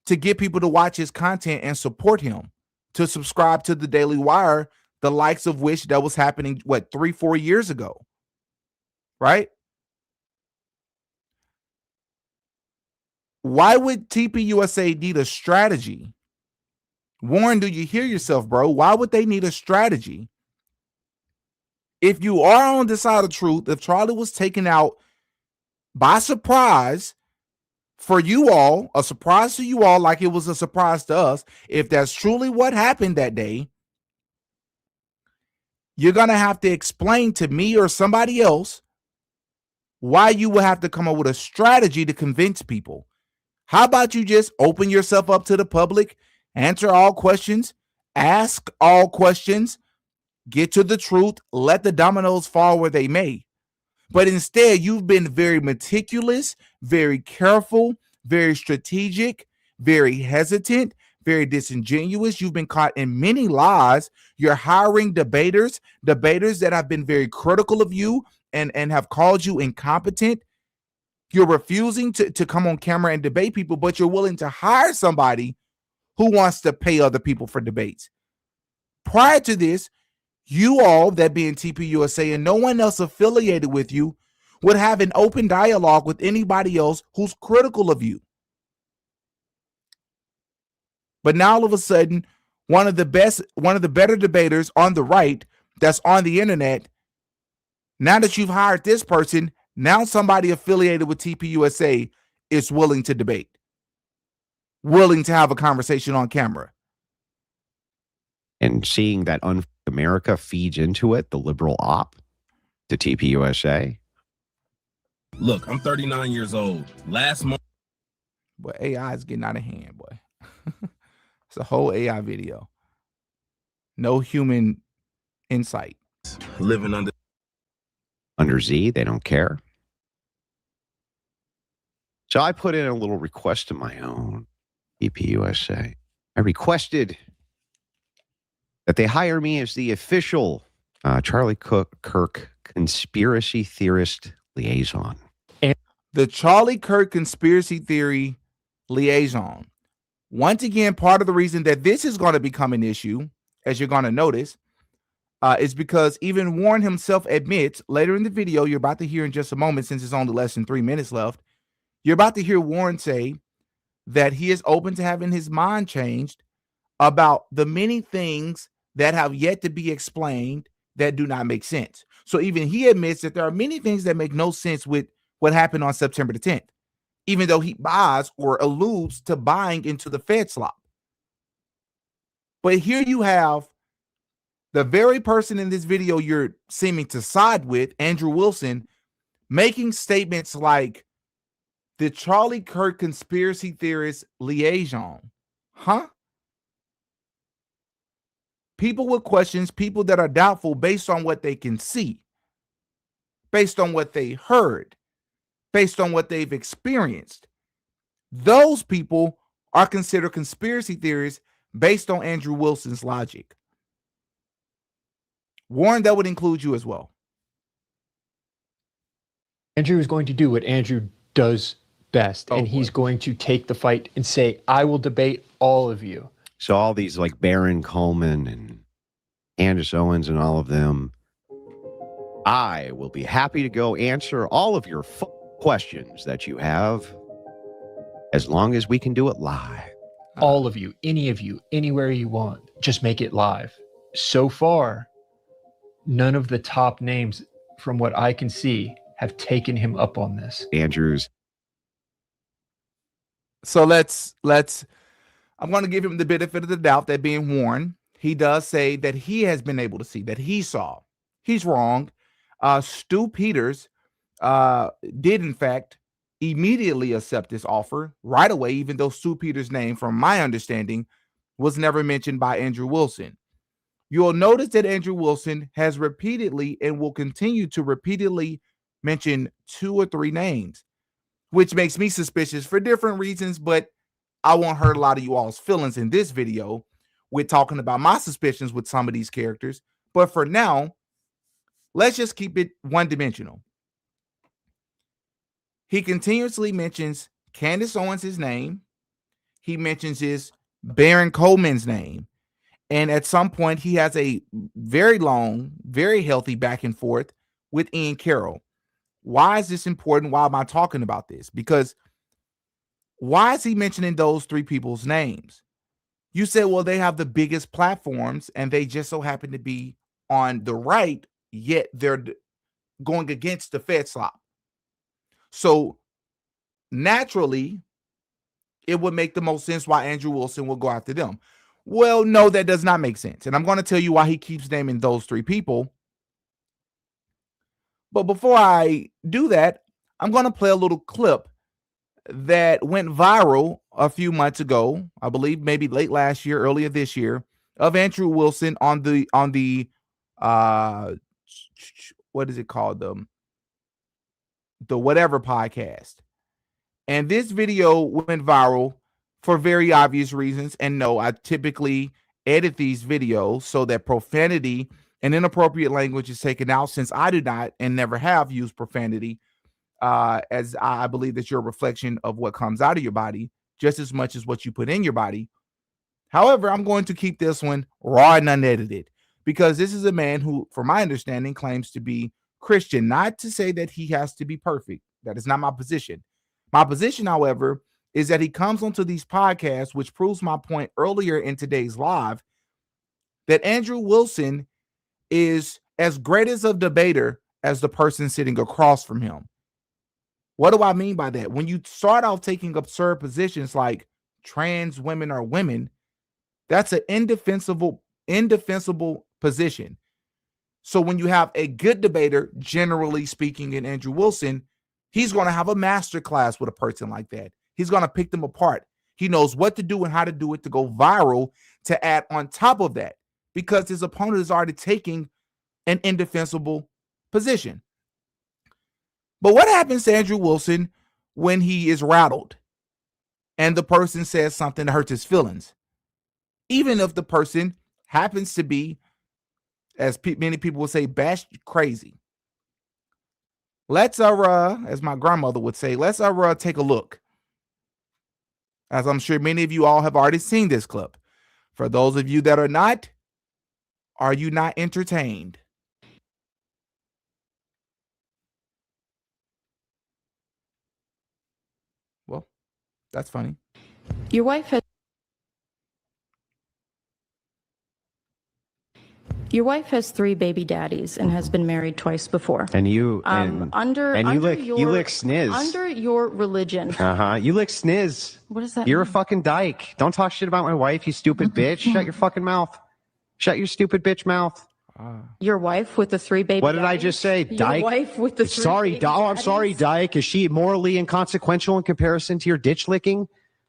to get people to watch his content and support him, to subscribe to the Daily Wire, the likes of which that was happening, 3-4 years ago, right? Why would TPUSA need a strategy? Warren, do you hear yourself, bro? Why would they need a strategy? If you are on the side of truth, if Charlie was taken out by surprise for you all, a surprise to you all like it was a surprise to us, if that's truly what happened that day, you're going to have to explain to me or somebody else why you will have to come up with a strategy to convince people. How about you just open yourself up to the public, answer all questions, ask all questions, get to the truth, let the dominoes fall where they may. But instead, you've been very meticulous, very careful, very strategic, very hesitant, very disingenuous. You've been caught in many lies. You're hiring debaters that have been very critical of you and have called you incompetent. You're refusing to come on camera and debate people, but you're willing to hire somebody who wants to pay other people for debates. Prior to this, you all, that being TPUSA and no one else affiliated with you, would have an open dialogue with anybody else who's critical of you. But now all of a sudden, one of the better debaters on the right that's on the internet, now that you've hired this person, now somebody affiliated with TPUSA is willing to debate, willing to have a conversation on camera. And seeing that America feeds into it, the liberal op, to TPUSA. Look, I'm 39 years old. Last month. Boy, AI is getting out of hand, boy. It's a whole AI video. No human insight. Living under Z, they don't care. So I put in a little request of my own, TPUSA. I requested that they hire me as the official Charlie Kirk conspiracy theorist liaison. The Charlie Kirk conspiracy theory liaison. Once again, part of the reason that this is going to become an issue, as you're going to notice, is because even Warren himself admits later in the video, you're about to hear in just a moment, since it's only less than 3 minutes left, you're about to hear Warren say that he is open to having his mind changed about the many things that have yet to be explained that do not make sense. So even he admits that there are many things that make no sense with what happened on September the 10th, even though he buys or alludes to buying into the Fed slop. But here you have the very person in this video you're seeming to side with, Andrew Wilson, making statements like the Charlie Kirk conspiracy theorist liaison. Huh? People with questions, people that are doubtful based on what they can see, based on what they heard, based on what they've experienced. Those people are considered conspiracy theorists based on Andrew Wilson's logic. Warren, that would include you as well. Andrew is going to do what Andrew does best, and he's going to take the fight and say, I will debate all of you. So all these like Baron Coleman and Candace Owens and all of them, I will be happy to go answer all of your questions that you have, as long as we can do it live. All of you, anywhere you want, just make it live. So far, none of the top names, from what I can see, have taken him up on this. Andrews. So let's I'm going to give him the benefit of the doubt that being Warren, he does say that he has been able to see, that he saw. He's wrong. Stu Peters did, in fact, immediately accept this offer right away, even though Stu Peters' name, from my understanding, was never mentioned by Andrew Wilson. You'll notice that Andrew Wilson has repeatedly and will continue to repeatedly mention 2 or 3 names, which makes me suspicious for different reasons, but I won't hurt a lot of you all's feelings in this video with talking about my suspicions with some of these characters. But for now, let's just keep it one-dimensional. He continuously mentions Candace Owens' name. He mentions his Baron Coleman's name. And at some point, he has a very long, very healthy back and forth with Ian Carroll. Why is this important? Why am I talking about this? Because why is he mentioning those 3 people's names? You said, well, they have the biggest platforms and they just so happen to be on the right, yet they're going against the Fed slop. So naturally, it would make the most sense why Andrew Wilson will go after them. Well, no, that does not make sense. And I'm going to tell you why he keeps naming those 3 people. But before I do that, I'm going to play a little clip that went viral a few months ago, I believe maybe late last year, earlier this year, of Andrew Wilson on the what is it called? The whatever podcast. And this video went viral for very obvious reasons. And no, I typically edit these videos so that profanity and inappropriate language is taken out, since I do not and never have used profanity, as I believe that you're a reflection of what comes out of your body just as much as what you put in your body. However, I'm going to keep this one raw and unedited because this is a man who, from my understanding, claims to be Christian. Not to say that he has to be perfect. That is not my position. My position, however, is that he comes onto these podcasts, which proves my point earlier in today's live, that Andrew Wilson is as great as a debater as the person sitting across from him. What do I mean by that? When you start off taking absurd positions like trans women are women, that's an indefensible position. So when you have a good debater, generally speaking, in Andrew Wilson, he's going to have a master class with a person like that. He's going to pick them apart. He knows what to do and how to do it to go viral, to add on top of that, because his opponent is already taking an indefensible position. But what happens to Andrew Wilson when he is rattled and the person says something that hurts his feelings? Even if the person happens to be, as many people will say, bash crazy. Let's as my grandmother would say, let's take a look. As I'm sure many of you all have already seen this clip. For those of you that are not, are you not entertained? Well, that's funny. Your wife has 3 baby daddies and has been married twice before. And you under you lick sniz. Under your religion. You lick sniz. What does that You're mean? a fucking dyke. Don't talk shit about my wife, you stupid bitch. Shut your fucking mouth. Shut your stupid bitch mouth. Your wife with the 3 baby What did I daddies? just say? Dyke? Your wife with the 3 Sorry, baby I'm sorry, daddies? dyke. Is she morally inconsequential in comparison to your ditch licking?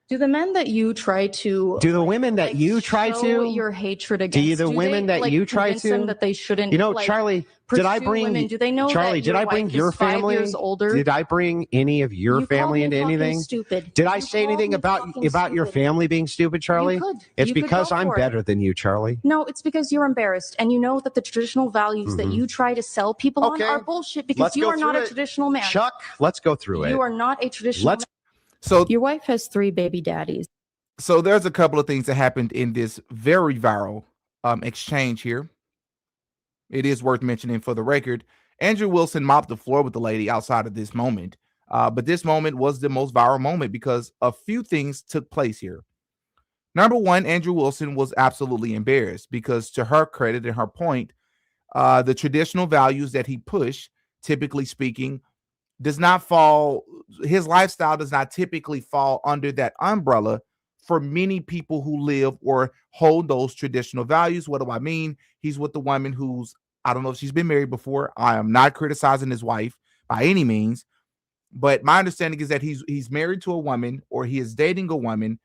Do the men that you try to Do the women that you try show to your hatred against? the women they, that you try convince to them that they shouldn't? You know, like, Charlie, did I pursue bring women? Do they know Charlie, that did I bring wife your is 5 family? years older? Did I bring any of your You family called me into fucking anything? Stupid. Did I You say called anything me about fucking your stupid. family being stupid, Charlie? You could. It's You could because go I'm for it. better than you, Charlie. No, it's because you're embarrassed, and you know that the traditional values that you try to sell people Okay. on are bullshit because Let's you go are not through a it. traditional man. Chuck, let's go through it. You are not a traditional Let's man. So Your wife has 3 baby daddies. So there's a couple of things that happened in this very viral exchange here. It is worth mentioning for the record. Andrew Wilson mopped the floor with the lady outside of this moment. But this moment was the most viral moment because a few things took place here. Number one, Andrew Wilson was absolutely embarrassed because, to her credit and her point, the traditional values that he pushed, typically speaking, does not fall, his lifestyle does not typically fall under that umbrella for many people who live or hold those traditional values. What do I mean? He's with the woman who's, I don't know if she's been married before. I am not criticizing his wife by any means, but my understanding is that he's married to a woman, or he is dating a woman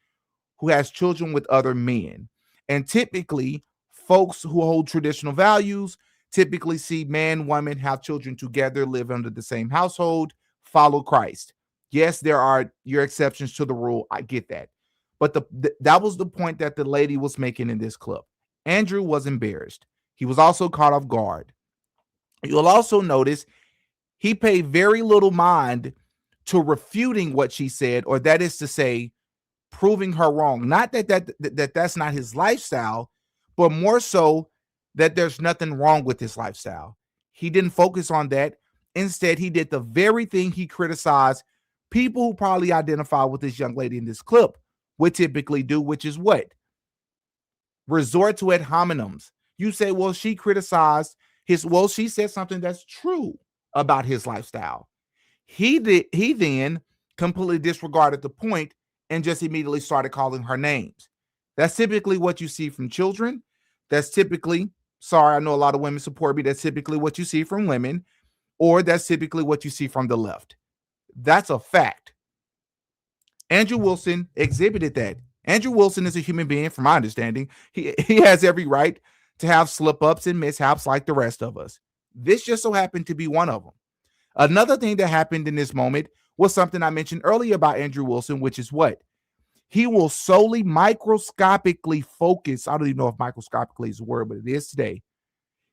who has children with other men. And typically, folks who hold traditional values typically see man, woman, have children together, live under the same household, follow Christ. Yes, there are your exceptions to the rule. I get that. But that was the point that the lady was making in this clip. Andrew was embarrassed. He was also caught off guard. You'll also notice he paid very little mind to refuting what she said, or that is to say, proving her wrong. Not that's not his lifestyle, but more so that there's nothing wrong with his lifestyle. He didn't focus on that. Instead, he did the very thing he criticized people who probably identify with this young lady in this clip would typically do, which is what? Resort to ad hominems. You say, well, she criticized she said something that's true about his lifestyle. He then completely disregarded the point and just immediately started calling her names. That's typically what you see from children. That's typically, sorry, I know a lot of women support me. That's typically what you see from women, or that's typically what you see from the left. That's a fact. Andrew Wilson exhibited that. Andrew Wilson is a human being, from my understanding. He has every right to have slip-ups and mishaps like the rest of us. This just so happened to be one of them. Another thing that happened in this moment was something I mentioned earlier about Andrew Wilson, which is what? He will solely microscopically focus. I don't even know if microscopically is a word, but it is today.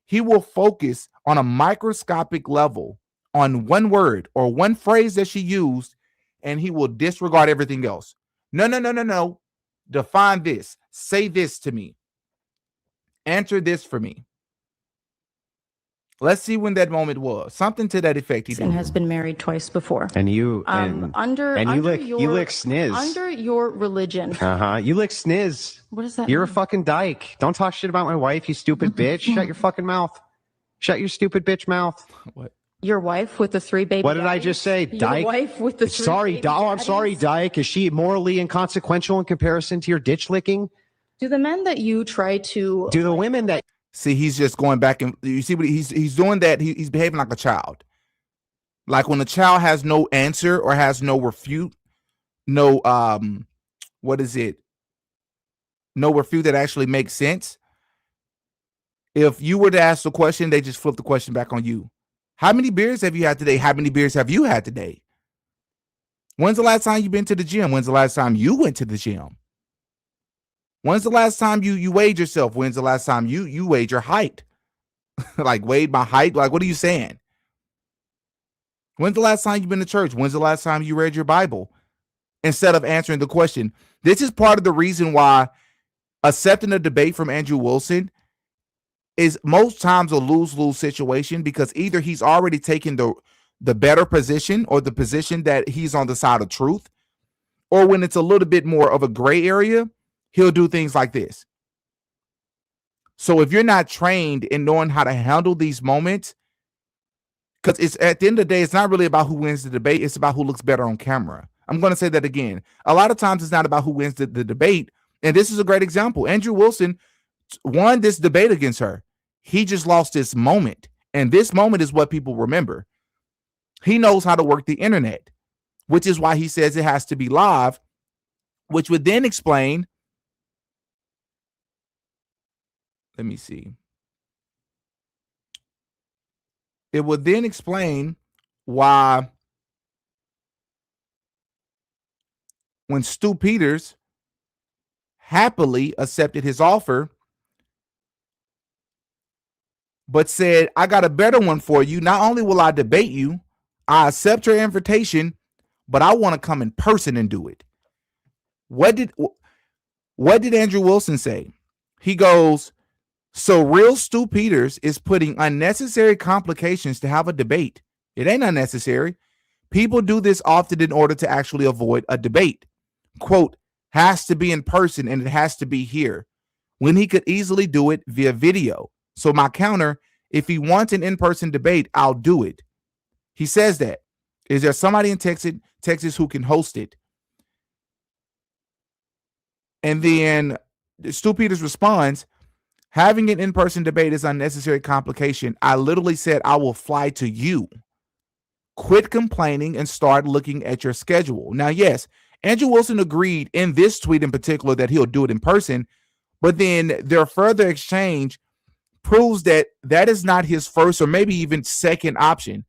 He will focus on a microscopic level on one word or one phrase that she used, and he will disregard everything else. No. Define this. Say this to me. Answer this for me. Let's see when that moment was. Something to that effect. And has been married twice before. And you under you lick your sniz. Under your religion. You lick sniz. What does that You're a mean? fucking dyke. Don't talk shit about my wife, you stupid bitch. Shut your fucking mouth. Shut your stupid bitch mouth. What? Your wife with the 3 baby What did I daddies? just say? Your Dyke? wife with the 3 Sorry, baby I'm sorry, daddies? dyke. Is she morally inconsequential in comparison to your ditch licking? Do the men that you try to Do the women that See, he's just going back, and you see what he's doing, that he's behaving like a child. Like when a child has no answer or has no refute, no what is it? No refute that actually makes sense. If you were to ask the question, they just flip the question back on you. How many beers have you had today? How many beers have you had today? When's the last time you've been to the gym? When's the last time you went to the gym? When's the last time you weighed yourself? When's the last time you weighed your height? Like, weighed my height? Like, what are you saying? When's the last time you've been to church? When's the last time you read your Bible? Instead of answering the question. This is part of the reason why accepting a debate from Andrew Wilson is most times a lose-lose situation, because either he's already taken the better position, or the position that he's on the side of truth, or when it's a little bit more of a gray area, he'll do things like this. So if you're not trained in knowing how to handle these moments, because it's at the end of the day, it's not really about who wins the debate. It's about who looks better on camera. I'm going to say that again. A lot of times it's not about who wins the debate. And this is a great example. Andrew Wilson won this debate against her. He just lost this moment. And this moment is what people remember. He knows how to work the internet, which is why he says it has to be live, which would then explain. Let me see. It would then explain why when Stu Peters happily accepted his offer, but said, I got a better one for you. Not only will I debate you, I accept your invitation, but I want to come in person and do it. What did Andrew Wilson say? He goes, so real Stu Peters is putting unnecessary complications to have a debate. It ain't unnecessary. People do this often in order to actually avoid a debate. Quote, has to be in person and it has to be here, when he could easily do it via video. So my counter, if he wants an in-person debate, I'll do it. He says that. Is there somebody in Texas who can host it? And then Stu Peters responds, having an in-person debate is unnecessary complication. I literally said I will fly to you. Quit complaining and start looking at your schedule. Now, yes, Andrew Wilson agreed in this tweet in particular that he'll do it in person, but then their further exchange proves that that is not his first or maybe even second option.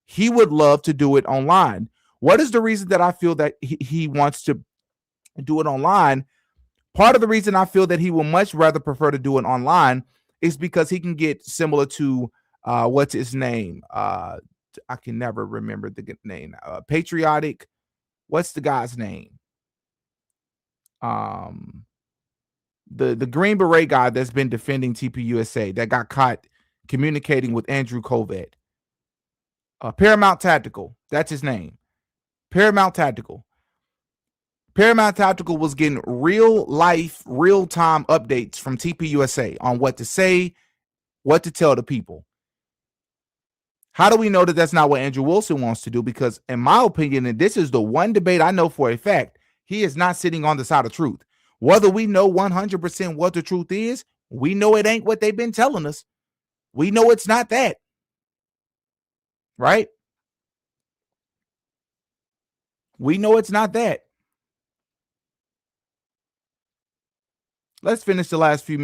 He would love to do it online. What is the reason that I feel that he wants to do it online? Part of the reason I feel that he will much rather prefer to do it online is because he can get similar to what's his name? I can never remember the name. Patriotic. What's the guy's name? The Green Beret guy that's been defending TPUSA that got caught communicating with Andrew Covet. Paramount Tactical. That's his name. Paramount Tactical. Paramount Tactical was getting real life, real time updates from TPUSA on what to say, what to tell the people. How do we know that that's not what Andrew Wilson wants to do? Because in my opinion, and this is the one debate I know for a fact, he is not sitting on the side of truth. Whether we know 100% what the truth is, we know it ain't what they've been telling us. We know it's not that. Right? We know it's not that. Let's finish the last few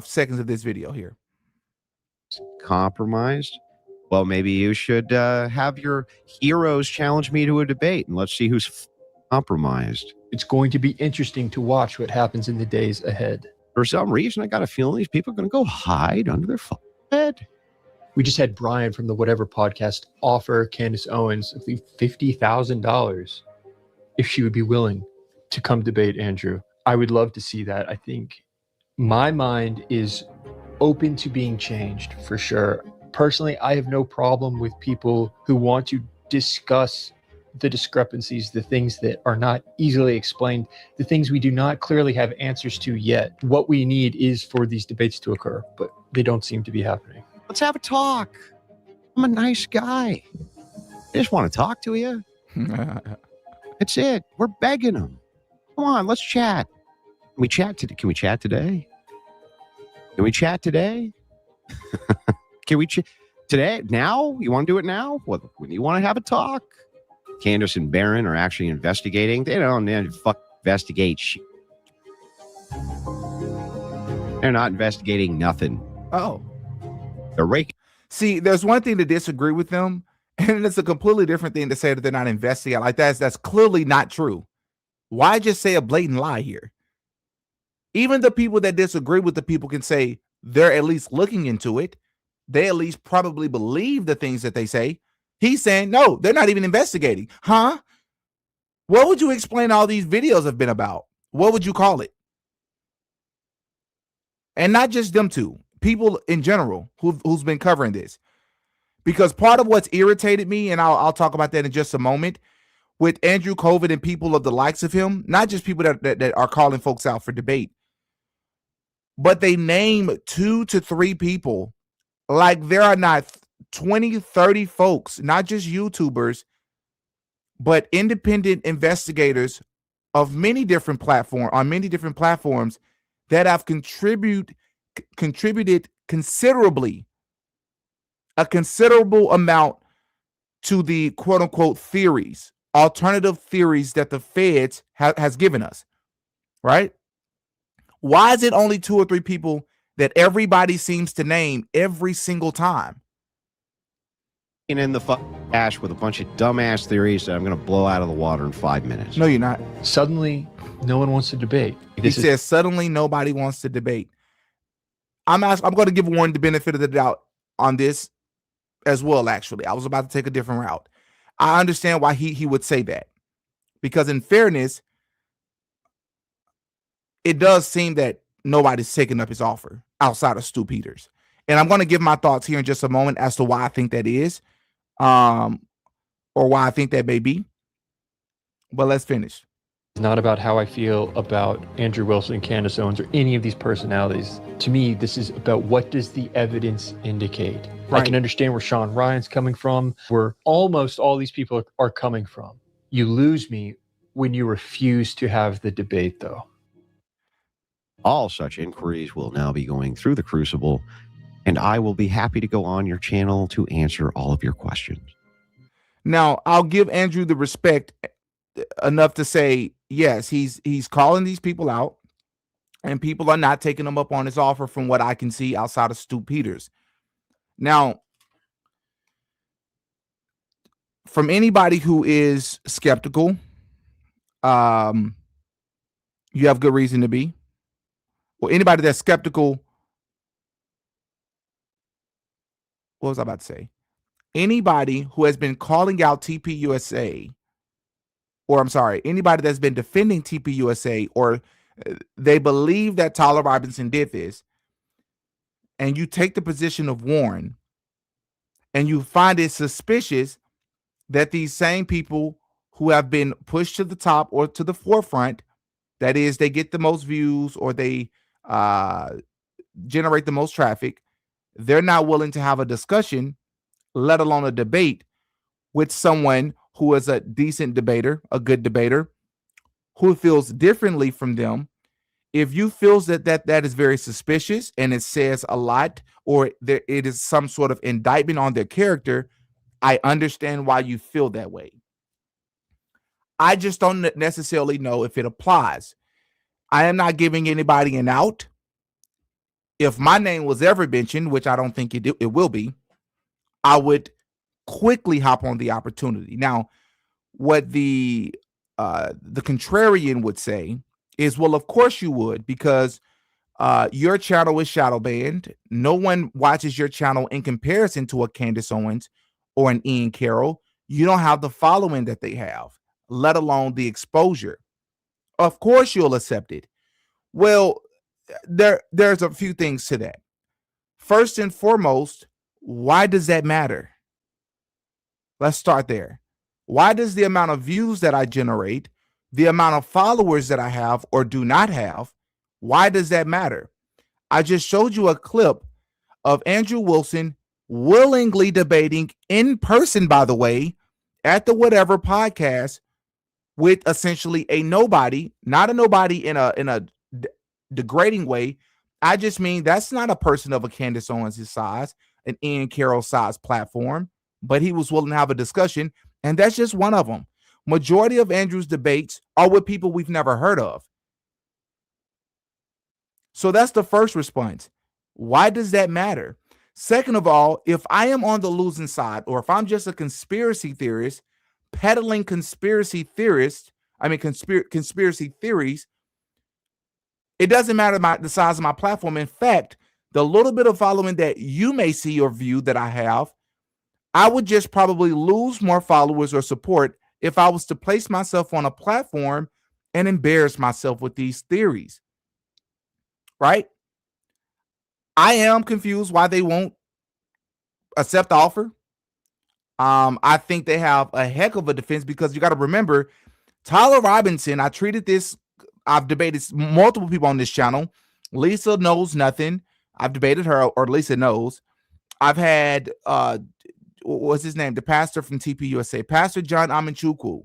seconds of this video here. Compromised? Well, maybe you should have your heroes challenge me to a debate, and let's see who's compromised. It's going to be interesting to watch what happens in the days ahead. For some reason, I got a feeling these people are going to go hide under their bed. We just had Brian from the Whatever podcast offer Candace Owens, I believe, $50,000 if she would be willing to come debate Andrew. I would love to see that. I think my mind is open to being changed for sure. Personally, I have no problem with people who want to discuss the discrepancies, the things that are not easily explained, the things we do not clearly have answers to yet. What we need is for these debates to occur, but they don't seem to be happening. Let's have a talk. I'm a nice guy. I just want to talk to you. That's it. We're begging them. Come on, let's chat. Can we chat today? Can we chat today? Can we chat today? Can we today? Now? You want to do it now? What, when you want to have a talk? Candace and Barron are actually investigating. They don't investigate shit. They're not investigating nothing. Oh. They're raking. See, there's one thing to disagree with them, and it's a completely different thing to say that they're not investigating. Like that's clearly not true. Why just say a blatant lie here? Even the people that disagree with the people can say they're at least looking into it. They at least probably believe the things that they say. He's saying, no, they're not even investigating. Huh? What would you explain all these videos have been about? What would you call it? And not just them two, people in general who's been covering this. Because part of what's irritated me, and I'll talk about that in just a moment, with Andrew Coleman and people of the likes of him, not just people that are calling folks out for debate, but they name 2 to 3 people like there are not 20, 30 folks, not just YouTubers, but independent investigators of many different platforms that have contributed considerably, a considerable amount to the quote unquote theories, alternative theories that the feds has given us, right? Why is it only 2 or 3 people that everybody seems to name every single time? And in the ash with a bunch of dumbass theories that I'm going to blow out of the water in 5 minutes. No, you're not. Suddenly, no one wants to debate. He says suddenly nobody wants to debate. I'm going to give Warren the benefit of the doubt on this as well, actually. I was about to take a different route. I understand why he would say that. Because in fairness, it does seem that nobody's taking up his offer outside of Stu Peters. And I'm going to give my thoughts here in just a moment as to why I think that is, or why I think that may be. But let's finish. It's not about how I feel about Andrew Wilson, Candace Owens, or any of these personalities. To me, this is about what does the evidence indicate. Right. I can understand where Sean Ryan's coming from, where almost all these people are coming from. You lose me when you refuse to have the debate, though. All such inquiries will now be going through the Crucible, and I will be happy to go on your channel to answer all of your questions. Now, I'll give Andrew the respect enough to say, yes, he's calling these people out, and people are not taking him up on his offer from what I can see outside of Stu Peters. Now, from anybody who is skeptical, you have good reason to be. Well, anybody that's skeptical, what was I about to say? Anybody who has been calling out TPUSA, or I'm sorry, anybody that's been defending TPUSA, or they believe that Tyler Robinson did this, and you take the position of Warren, and you find it suspicious that these same people who have been pushed to the top or to the forefront, that is, they get the most views or they generate the most traffic, they're not willing to have a discussion, let alone a debate, with someone who is a decent debater, a good debater, who feels differently from them. If you feel that is very suspicious and it says a lot, or it is some sort of indictment on their character, I understand why you feel that way. I just don't necessarily know if it applies. I am not giving anybody an out. If my name was ever mentioned, which I don't think it will be, I would quickly hop on the opportunity. Now, what the contrarian would say is, well, of course you would, because your channel is shadow banned. No one watches your channel in comparison to a Candace Owens or an Ian Carroll. You don't have the following that they have, let alone the exposure. Of course you'll accept it. Well, there's a few things to that. First and foremost, why does that matter? Let's start there. Why does the amount of views that I generate, the amount of followers that I have or do not have, why does that matter? I just showed you a clip of Andrew Wilson willingly debating in person, by the way, at the Whatever podcast with essentially a nobody, not a nobody in a degrading way. I just mean that's not a person of a Candace Owens' size, an Ian Carroll size platform, but he was willing to have a discussion, and that's just one of them. Majority of Andrew's debates are with people we've never heard of. So that's the first response. Why does that matter? Second of all, if I am on the losing side, or if I'm just a conspiracy theorist peddling conspiracy theories, it doesn't matter the size of my platform. In fact, the little bit of following that you may see or view that I have, I would just probably lose more followers or support if I was to place myself on a platform and embarrass myself with these theories, right? I am confused why they won't accept the offer. I think they have a heck of a defense because you got to remember, Tyler Robinson, I've debated multiple people on this channel. Lisa knows nothing. I've debated her, or Lisa knows. I've had, what's his name? The pastor from TPUSA, Pastor John Amanchukwu,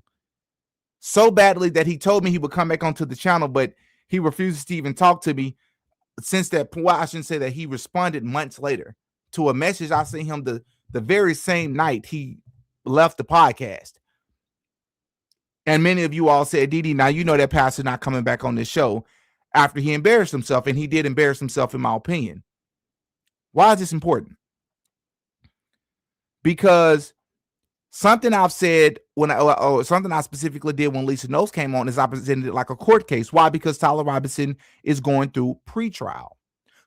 so badly that he told me he would come back onto the channel, but he refuses to even talk to me. Since that point, I shouldn't say that, he responded months later to a message I sent him the very same night he left the podcast. And many of you all said, Didi, now you know that pastor not coming back on this show after he embarrassed himself, and he did embarrass himself in my opinion. Why is this important? Because something I've said something I specifically did when Lisa Knowles came on is I presented it like a court case. Why? Because Tyler Robinson is going through pretrial.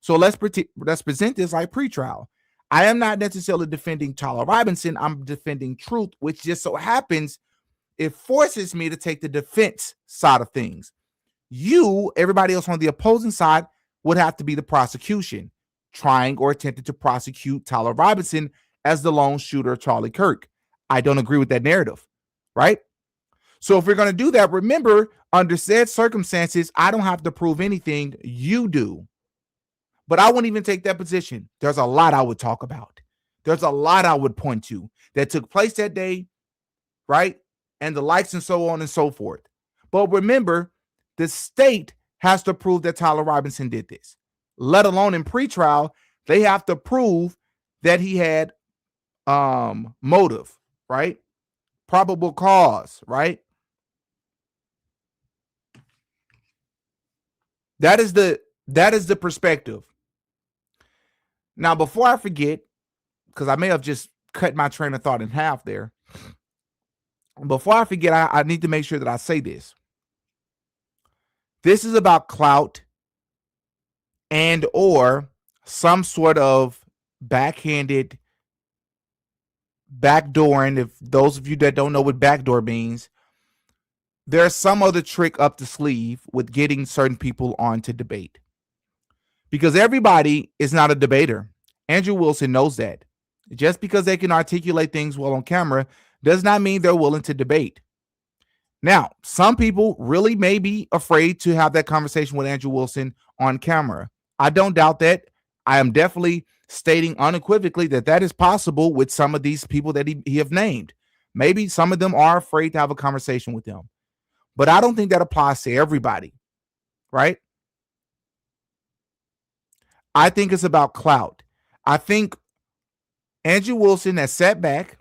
So let's present this like pretrial. I am not necessarily defending Tyler Robinson. I'm defending truth, which just so happens it forces me to take the defense side of things. You, everybody else on the opposing side, would have to be the prosecution, trying or attempting to prosecute Tyler Robinson as the lone shooter, Charlie Kirk. I don't agree with that narrative, right? So if we're going to do that, remember, under said circumstances, I don't have to prove anything. You do. But I wouldn't even take that position. There's a lot I would talk about. There's a lot I would point to that took place that day, right? And the likes and so on and so forth. But remember, the state has to prove that Tyler Robinson did this. Let alone in pretrial, they have to prove that he had motive, right? Probable cause, right? That is the perspective. Now, before I forget, because I may have just cut my train of thought in half there. Before I forget, I need to make sure that I say this. This is about clout and or some sort of backhanded backdooring. If those of you that don't know what backdoor means, there's some other trick up the sleeve with getting certain people on to debate. Because everybody is not a debater. Andrew Wilson knows that. Just because they can articulate things well on camera does not mean they're willing to debate. Now, some people really may be afraid to have that conversation with Andrew Wilson on camera. I don't doubt that. I am definitely stating unequivocally that that is possible with some of these people that he have named. Maybe some of them are afraid to have a conversation with him. But I don't think that applies to everybody, right? I think it's about clout. I think Andrew Wilson has sat back.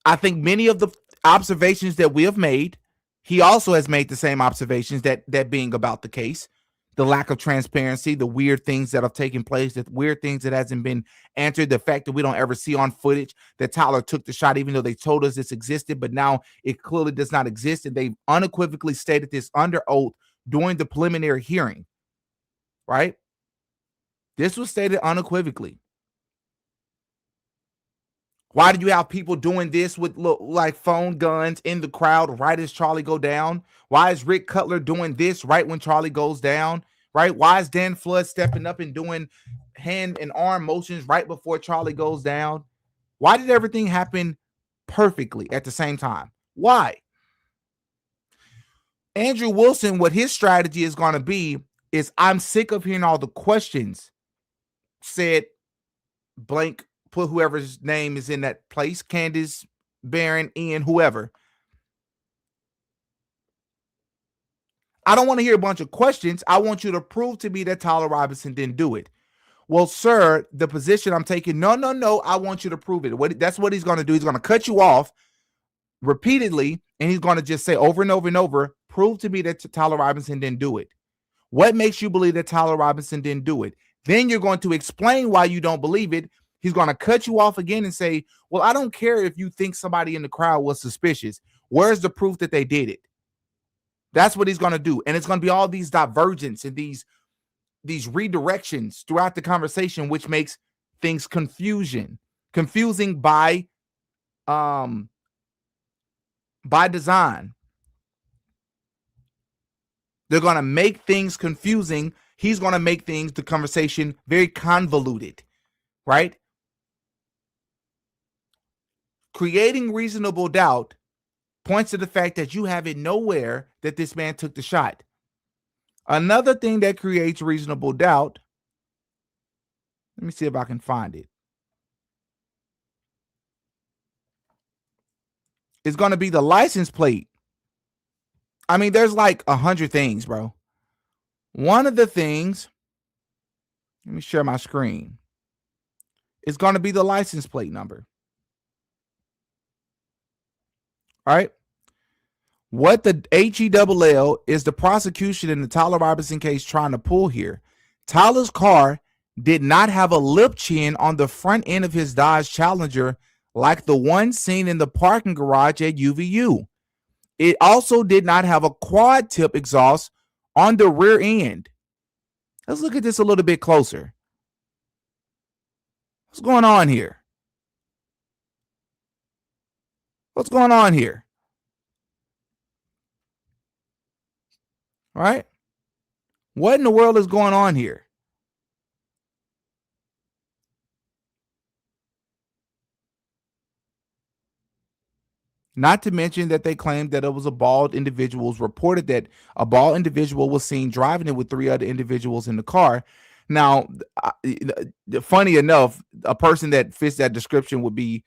I think many of the observations that we have made, he also has made the same observations, that being about the case, the lack of transparency, the weird things that have taken place, the weird things that hasn't been answered, the fact that we don't ever see on footage that Tyler took the shot, even though they told us this existed, but now it clearly does not exist. And they unequivocally stated this under oath during the preliminary hearing, right? This was stated unequivocally. Why do you have people doing this with like phone guns in the crowd right as Charlie go down? Why is Rick Cutler doing this right when Charlie goes down? Right? Why is Dan Flood stepping up and doing hand and arm motions right before Charlie goes down? Why did everything happen perfectly at the same time? Why? Andrew Wilson, what his strategy is going to be is, I'm sick of hearing all the questions. Said blank, put whoever's name is in that place, Candace, Barron, Ian, whoever. I don't want to hear a bunch of questions. I want you to prove to me that Tyler Robinson didn't do it. Well, sir, the position I'm taking, no, I want you to prove it. That's what he's going to do. He's going to cut you off repeatedly, and he's going to just say over and over and over, prove to me that Tyler Robinson didn't do it. What makes you believe that Tyler Robinson didn't do it? Then you're going to explain why you don't believe it. He's going to cut you off again and say, well, I don't care if you think somebody in the crowd was suspicious. Where's the proof that they did it? That's what he's going to do. And it's going to be all these divergence and these redirections throughout the conversation, which makes things confusing. confusing by design. They're going to make things confusing. He's going to make the conversation very convoluted, right? Creating reasonable doubt points to the fact that you have it nowhere that this man took the shot. Another thing that creates reasonable doubt, let me see if I can find it, is going to be the license plate. I mean, there's like 100 things, bro. One of the things, let me share my screen, is going to be the license plate number. All right. What the HELL is the prosecution in the Tyler Robinson case trying to pull here. Tyler's car did not have a lip chin on the front end of his Dodge Challenger like the one seen in the parking garage at UVU. It also did not have a quad tip exhaust on the rear end. Let's look at this a little bit closer. What's going on here? What's going on here? All right? What in the world is going on here? Not to mention that they claimed that it was a bald individual. Reported that a bald individual was seen driving it with 3 other individuals in the car. Now, funny enough, a person that fits that description would be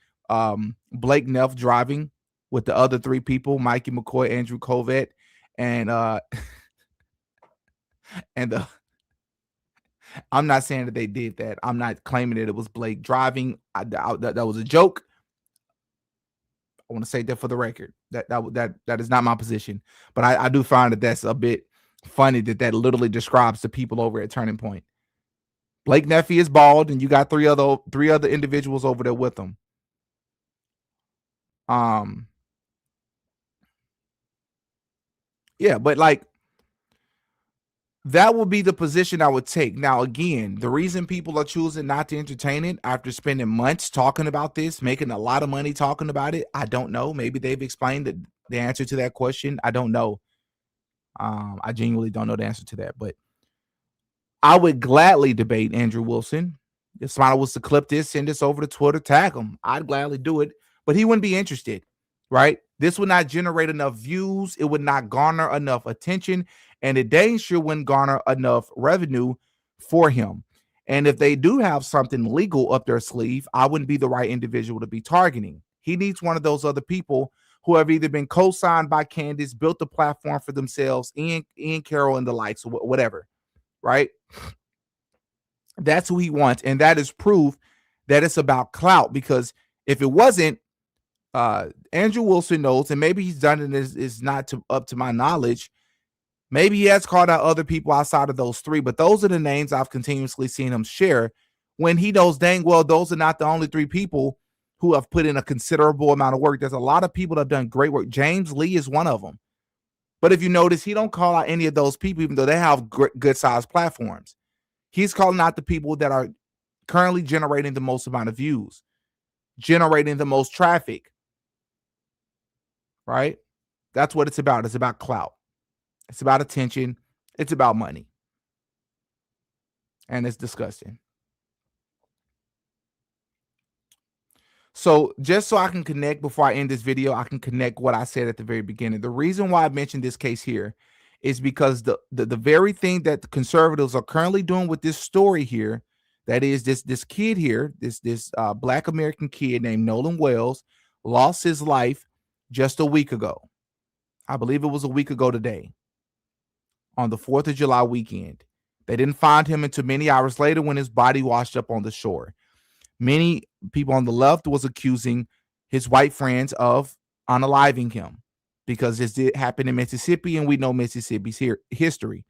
Blake Neff driving with the other 3 people, Mikey McCoy, Andrew Covett, and I'm not saying that they did that. I'm not claiming that it was Blake driving. That was a joke. I want to say that for the record. That is not my position. But I do find that that's a bit funny that literally describes the people over at Turning Point. Blake Neffy is bald, and you got 3 other individuals over there with him. Yeah, but like, that would be the position I would take. Now, again, the reason people are choosing not to entertain it after spending months talking about this, making a lot of money talking about it, I don't know. Maybe they've explained the answer to that question. I don't know. I genuinely don't know the answer to that, but I would gladly debate Andrew Wilson. If somebody was to clip this, send this over to Twitter, tag him, I'd gladly do it, but he wouldn't be interested, right? This would not generate enough views. It would not garner enough attention, and it dang sure wouldn't garner enough revenue for him. And if they do have something legal up their sleeve, I wouldn't be the right individual to be targeting. He needs one of those other people who have either been co-signed by Candace, built a platform for themselves, Ian Carroll and the likes, or whatever, right? That's who he wants, and that is proof that it's about clout, because if it wasn't, Andrew Wilson knows, and maybe he's done it, is not up to my knowledge. Maybe he has called out other people outside of those 3, but those are the names I've continuously seen him share, when he knows dang well those are not the only 3 people who have put in a considerable amount of work. There's a lot of people that have done great work. James Lee is one of them. But if you notice, he don't call out any of those people, even though they have good-sized platforms. He's calling out the people that are currently generating the most amount of views, generating the most traffic, right? That's what it's about. It's about clout. It's about attention. It's about money. And it's disgusting. So just so I can connect before I end this video, I can connect what I said at the very beginning. The reason why I mentioned this case here is because the very thing that the conservatives are currently doing with this story here, that is this kid here, this Black American kid named Nolan Wells, lost his life just a week ago. I believe it was a week ago today, on the 4th of July weekend. They didn't find him until many hours later when his body washed up on the shore. Many people on the left was accusing his white friends of unaliving him, because this did happen in Mississippi, and we know Mississippi's history.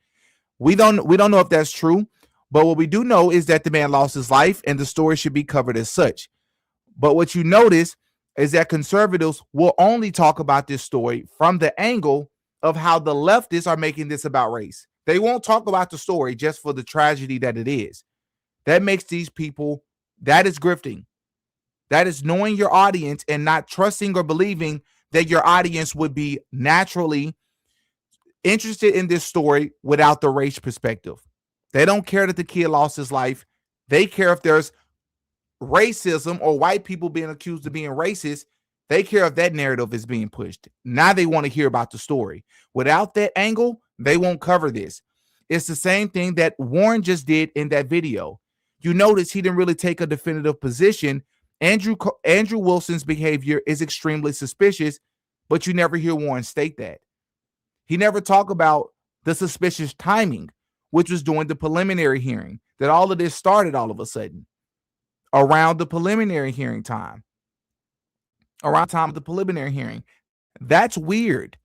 We don't know if that's true, but what we do know is that the man lost his life, and the story should be covered as such. But what you notice is that conservatives will only talk about this story from the angle of how the leftists are making this about race. They won't talk about the story just for the tragedy that it is. That makes these people, that is grifting. That is knowing your audience and not trusting or believing that your audience would be naturally interested in this story without the race perspective. They don't care that the kid lost his life. They care if there's racism or white people being accused of being racist. They care if that narrative is being pushed. Now they want to hear about the story. Without that angle, they won't cover this. It's the same thing that Warren just did in that video. You notice he didn't really take a definitive position. Andrew Wilson's behavior is extremely suspicious, but you never hear Warren state that. He never talked about the suspicious timing, which was during the preliminary hearing, that all of this started all of a sudden around the preliminary hearing time. Around time of the preliminary hearing. That's weird.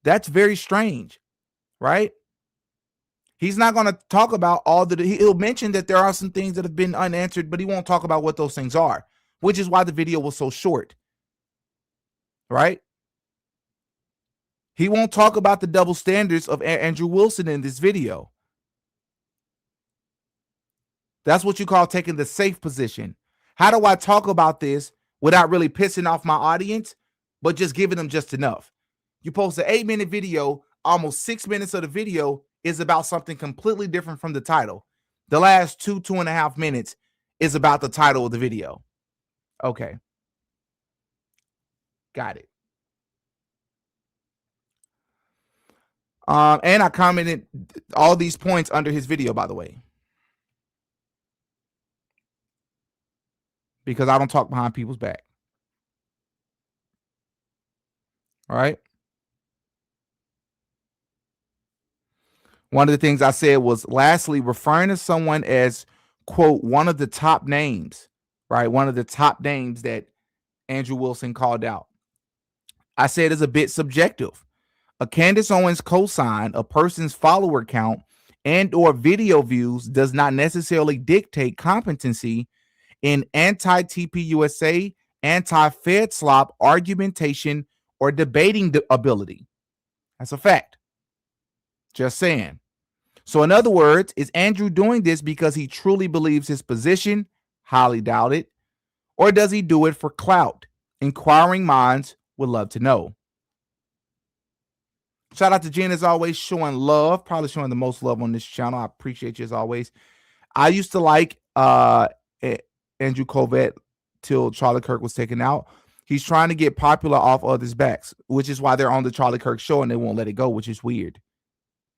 That's very strange, right? He's not going to talk about he'll mention that there are some things that have been unanswered, but he won't talk about what those things are, which is why the video was so short, right? He won't talk about the double standards of Andrew Wilson in this video. That's what you call taking the safe position. How do I talk about this without really pissing off my audience, but just giving them just enough? You post an 8-minute video, almost 6 minutes of the video is about something completely different from the title. The last 2.5 minutes is about the title of the video. Okay. Got it. And I commented all these points under his video, by the way, because I don't talk behind people's back. All right. One of the things I said was, lastly, referring to someone as, quote, one of the top names, right? One of the top names that Andrew Wilson called out. I said it's a bit subjective. A Candace Owens cosign, a person's follower count, and or video views does not necessarily dictate competency in anti-TPUSA, anti-Fed slop argumentation or debating ability. That's a fact. Just saying. So in other words, is Andrew doing this because he truly believes his position? Highly doubt it. Or does he do it for clout? Inquiring minds would love to know. Shout out to Jen, as always, showing love, probably showing the most love on this channel. I appreciate you as always. I used to like Andrew Colvett till Charlie Kirk was taken out. He's trying to get popular off others' backs, which is why they're on the Charlie Kirk show and they won't let it go, which is weird.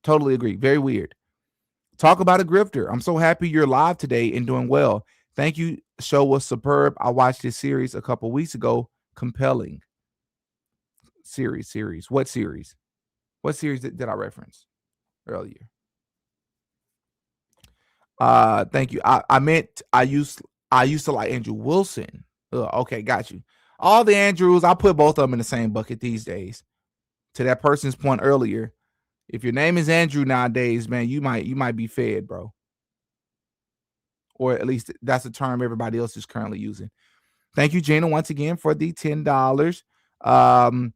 Totally agree. Very weird. Talk about a grifter. I'm so happy you're live today and doing well. Thank you. Show was superb. I watched this series a couple weeks ago. Compelling. Series. What series? What series did I reference earlier? Thank you. I meant I used to like Andrew Wilson. Okay, got you. All the Andrews, I put both of them in the same bucket these days. To that person's point earlier, if your name is Andrew nowadays, man, you might be fed, bro. Or at least that's a term everybody else is currently using. Thank you, Gina, once again for the $10.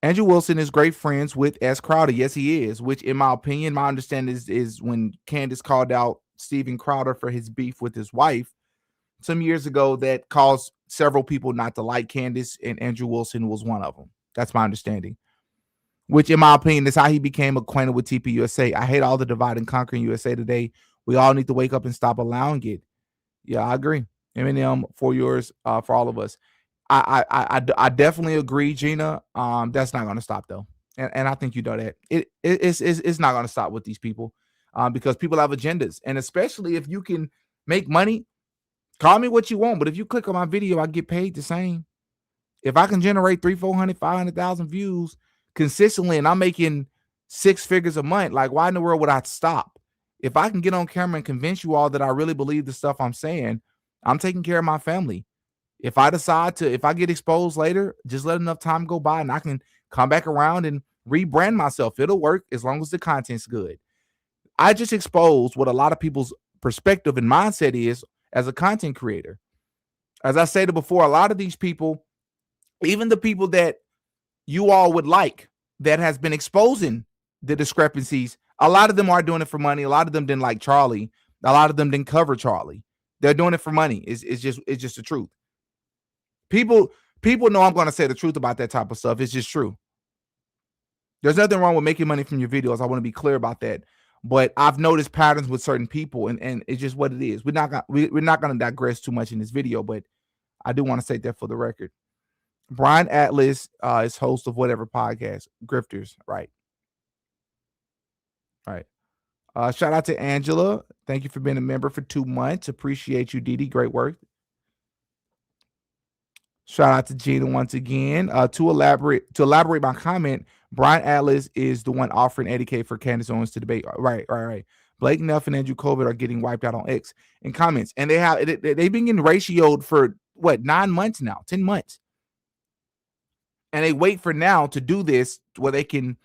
Andrew Wilson is great friends with S. Crowder. Yes, he is, which in my opinion, my understanding is when Candace called out Steven Crowder for his beef with his wife some years ago, that caused several people not to like Candace, and Andrew Wilson was one of them. That's my understanding, which in my opinion is how he became acquainted with TPUSA. I hate all the divide and conquer in USA today. We all need to wake up and stop allowing it. Yeah, I agree. Eminem, for yours, for all of us. I definitely agree, Gina. That's not going to stop though, and I think you know that it's not going to stop with these people, because people have agendas, and especially if you can make money, call me what you want, but if you click on my video, I get paid the same. If I can generate 300,000, 400,000, 500,000 views consistently, and I'm making 6 figures a month, like why in the world would I stop? If I can get on camera and convince you all that I really believe the stuff I'm saying, I'm taking care of my family. If I get exposed later, just let enough time go by and I can come back around and rebrand myself. It'll work as long as the content's good. I just exposed what a lot of people's perspective and mindset is as a content creator. As I stated before, a lot of these people, even the people that you all would like, that has been exposing the discrepancies, a lot of them are doing it for money. A lot of them didn't like Charlie. A lot of them didn't cover Charlie. They're doing it for money. It's just the truth. People know I'm going to say the truth about that type of stuff. It's just true. There's nothing wrong with making money from your videos. I want to be clear about that. But I've noticed patterns with certain people, and it's just what it is. We're not going to digress too much in this video, but I do want to state that for the record. Brian Atlas is host of whatever podcast, Grifters, right? Right. Shout out to Angela. Thank you for being a member for 2 months. Appreciate you, Didi. Great work. Shout out to Gina once again. To elaborate my comment, Brian Atlas is the one offering $80K for Candace Owens to debate. Right. Blake Neff and Andrew Coleman are getting wiped out on X in comments, and they've been getting ratioed for what 9 months now, 10 months, and they wait for now to do this where they can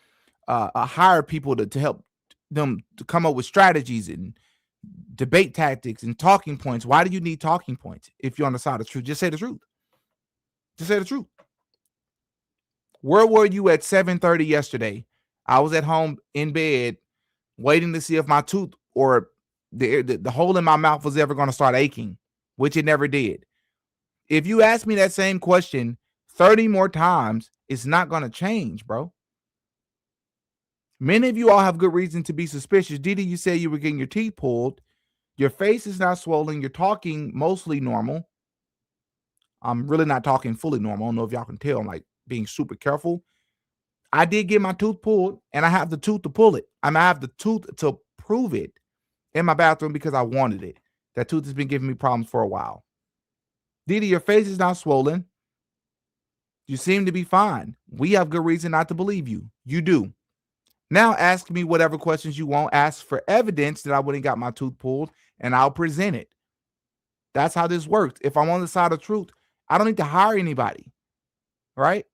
hire people to help them to come up with strategies and debate tactics and talking points. Why do you need talking points if you're on the side of the truth? Just say the truth. Just say the truth. Where were you at 7:30 yesterday? I was at home in bed waiting to see if my tooth or the hole in my mouth was ever going to start aching, which it never did. If you ask me that same question 30 more times, it's not going to change, bro. Many of you all have good reason to be suspicious. Didi, you say you were getting your teeth pulled. Your face is not swollen. You're talking mostly normal. I'm really not talking fully normal. I don't know if y'all can tell. I'm like being super careful. I did get my tooth pulled, and I have the tooth to pull it. I have the tooth to prove it in my bathroom because I wanted it. That tooth has been giving me problems for a while. Didi, your face is not swollen. You seem to be fine. We have good reason not to believe you. You do. Now ask me whatever questions you want. Ask for evidence that I wouldn't got my tooth pulled, and I'll present it. That's how this works. If I'm on the side of truth, I don't need to hire anybody, right?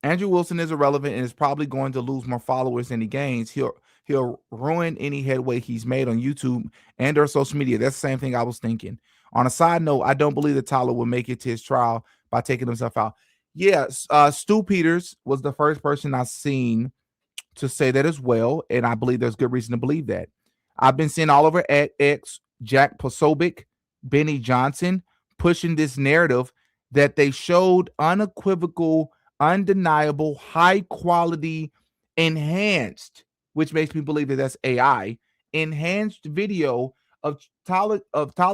Andrew Wilson is irrelevant and is probably going to lose more followers than he gains. He'll ruin any headway he's made on YouTube and or social media. That's the same thing I was thinking. On a side note, I don't believe that Tyler will make it to his trial by taking himself out. Yes, Stu Peters was the first person I've seen to say that as well, and I believe there's good reason to believe that. I've been seeing all over at X, Jack Posobiec, Benny Johnson pushing this narrative that they showed unequivocal, undeniable, high quality, enhanced, which makes me believe that that's AI, enhanced video of Tyler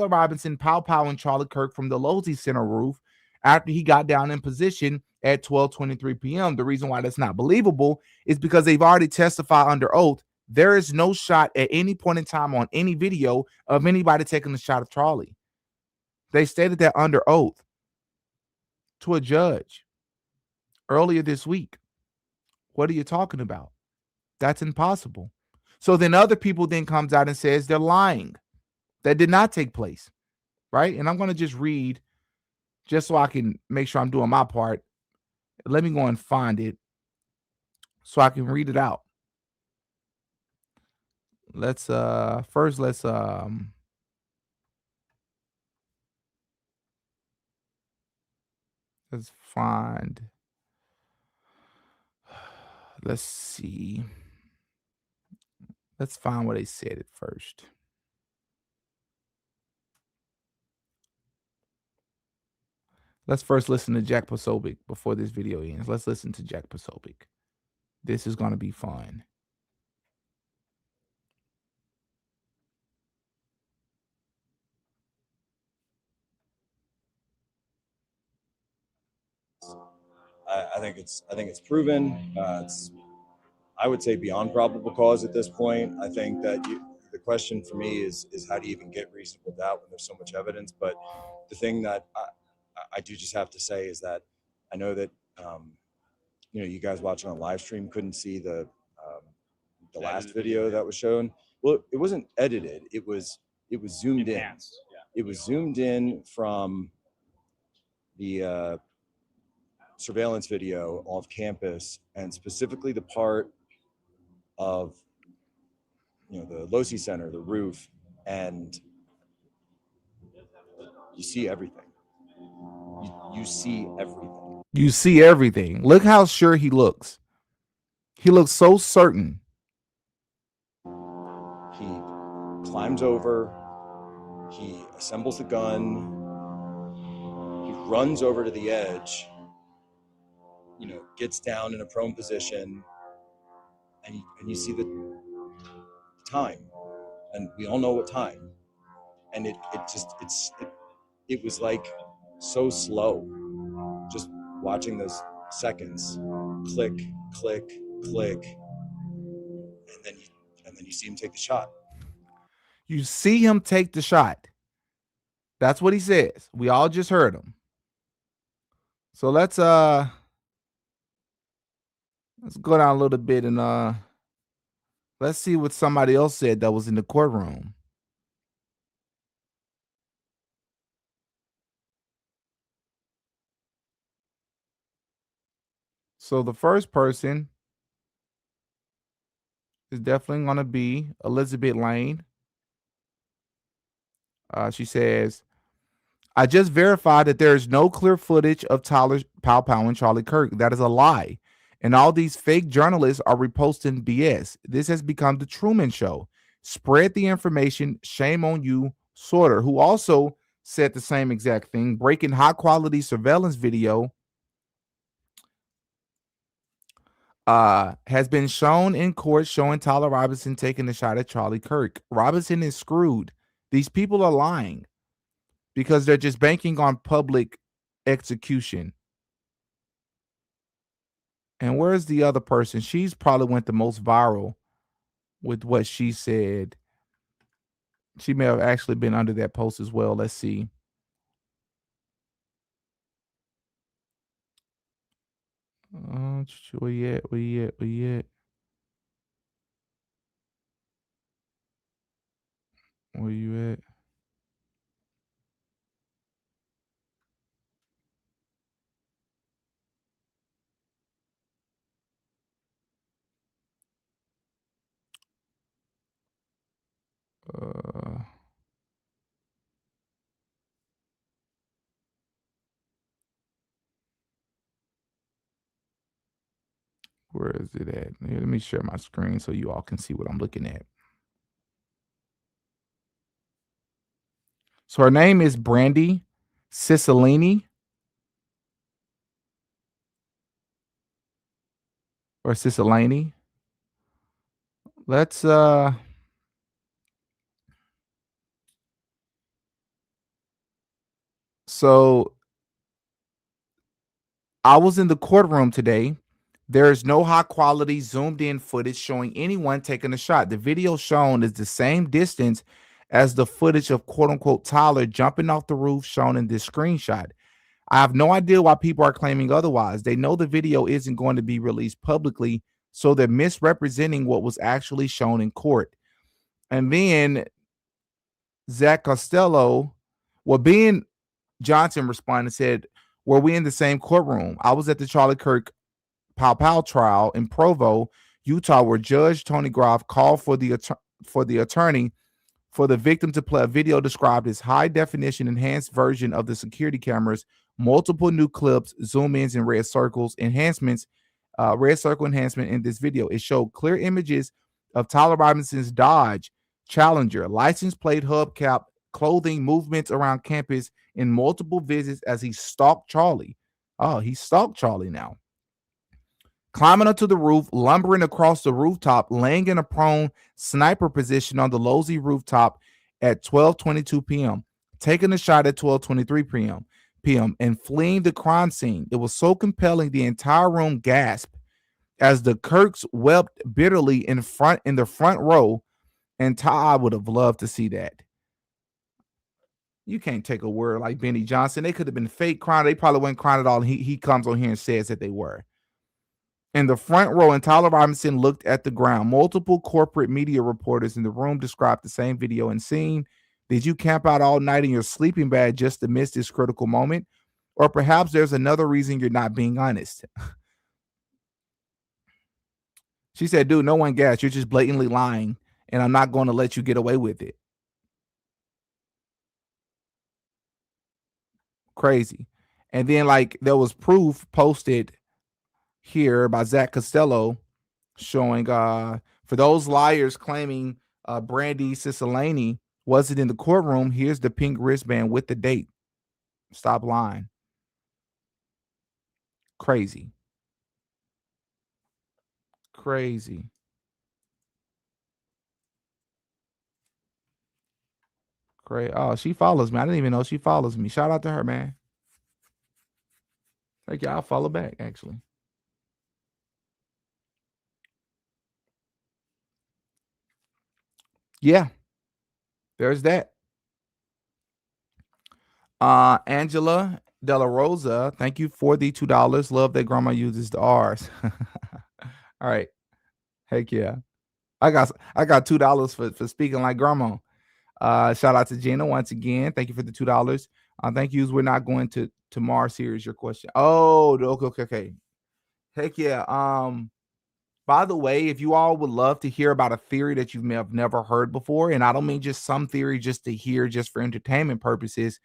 Robinson, Pow Pow, and Charlie Kirk from the Losey Center roof after he got down in position at 12:23 p.m. The reason why that's not believable is because they've already testified under oath. There is no shot at any point in time on any video of anybody taking a shot of Charlie. They stated that under oath to a judge earlier this week. What are you talking about? That's impossible. So then other people then comes out and says they're lying. That did not take place, right? And I'm going to just read just so I can make sure I'm doing my part. Let me go and find it so I can read it out. Let's find, let's see. Let's find where they said it first. Let's first listen to Jack Posobiec before this video ends. Let's listen to Jack Posobiec. This is going to be fun. I think it's proven. It's, I would say, beyond probable cause at this point. I think that the question for me is how do you even get reasonable doubt when there's so much evidence? But the thing that I do just have to say is that I know that you guys watching on live stream couldn't see the last video that was shown. Well, it wasn't edited. It was zoomed in. Yeah. It was zoomed in from the surveillance video off campus, and specifically the part of the Losey Center, the roof, and you see everything. You see everything. You see everything. Look how sure he looks. He looks so certain. climbs over, he assembles the gun, he runs over to the edge, gets down in a prone position, and you see the time, and we all know what time, and it was like so slow, just watching those seconds click, click, click, and then you see him take the shot. You see him take the shot. That's what he says. We all just heard him. So let's go down a little bit and let's see what somebody else said that was in the courtroom. So the first person is definitely going to be Elizabeth Lane. She says, I just verified that there is no clear footage of Tyler Pow Pow and Charlie Kirk. That is a lie. And all these fake journalists are reposting BS. This has become the Truman Show. Spread the information. Shame on you, Sorter, who also said the same exact thing. Breaking high quality surveillance video has been shown in court showing Tyler Robinson taking a shot at Charlie Kirk. Robinson is screwed. These people are lying because they're just banking on public execution. And where's the other person? She's probably went the most viral with what she said. She may have actually been under that post as well. Let's see. Where you at? Where you at? Where you at? Where you at? Where is it at? Here, let me share my screen so you all can see what I'm looking at. So her name is Brandy Cicilline. Or Cicilline. Let's so I was in the courtroom today. There is no high quality zoomed in footage showing anyone taking a shot. The video shown is the same distance as the footage of quote unquote Tyler jumping off the roof shown in this screenshot. I have no idea why people are claiming otherwise. They know the video isn't going to be released publicly, so they're misrepresenting what was actually shown in court. And then Zach Costello, Ben Johnson responded and said, were we in the same courtroom? I was at the Charlie Kirk Pow Pow trial in Provo, Utah, where Judge Tony Groff called for the attorney for the victim to play a video described as high definition enhanced version of the security cameras, multiple new clips, zoom ins, and red circle enhancement in this video. It showed clear images of Tyler Robinson's Dodge Challenger, license plate, hubcap, clothing, movements around campus, in multiple visits as he stalked Charlie. Oh, he stalked Charlie now. Climbing onto the roof, lumbering across the rooftop, laying in a prone sniper position on the Losey rooftop at 12:22 p.m., taking a shot at 12:23 p.m., and fleeing the crime scene. It was so compelling, the entire room gasped as the Kirks wept bitterly in the front row, and Ty would have loved to see that. You can't take a word like Benny Johnson. They could have been fake crying. They probably weren't crying at all. He comes on here and says that they were. In the front row, and Tyler Robinson looked at the ground. Multiple corporate media reporters in the room described the same video and scene. Did you camp out all night in your sleeping bag just to miss this critical moment? Or perhaps there's another reason you're not being honest. She said, dude, no one gassed. You're just blatantly lying, and I'm not going to let you get away with it. Crazy. And then, like, there was proof posted here by Zach Costello showing for those liars claiming Brandy Cicilline wasn't in the courtroom. Here's the pink wristband with the date. Stop lying. Crazy. Crazy. Oh, she follows me. I didn't even know she follows me. Shout out to her, man. Thank you. I'll follow back, actually. Yeah. There's that. Angela De La Rosa, thank you for the $2. Love that grandma uses the R's. All right. Heck yeah. I got $2 for speaking like grandma. Shout out to Gina once again. Thank you for the $2. Thank you. We're not going to Mars series. Your question. Oh, okay. Heck yeah. By the way, if you all would love to hear about a theory that you may have never heard before, and I don't mean just some theory just to hear just for entertainment purposes,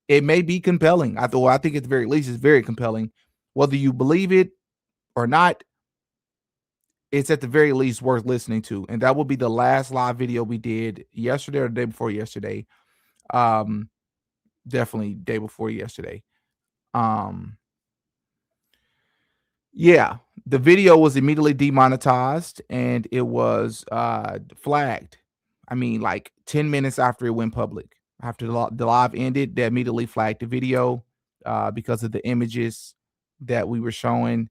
it may be compelling. I think at the very least it's very compelling. Whether you believe it or not, it's at the very least worth listening to. And that will be the last live video we did yesterday or the day before yesterday. Definitely day before yesterday. Yeah, the video was immediately demonetized and it was flagged. I mean, like 10 minutes after it went public. After the live ended, they immediately flagged the video because of the images that we were showing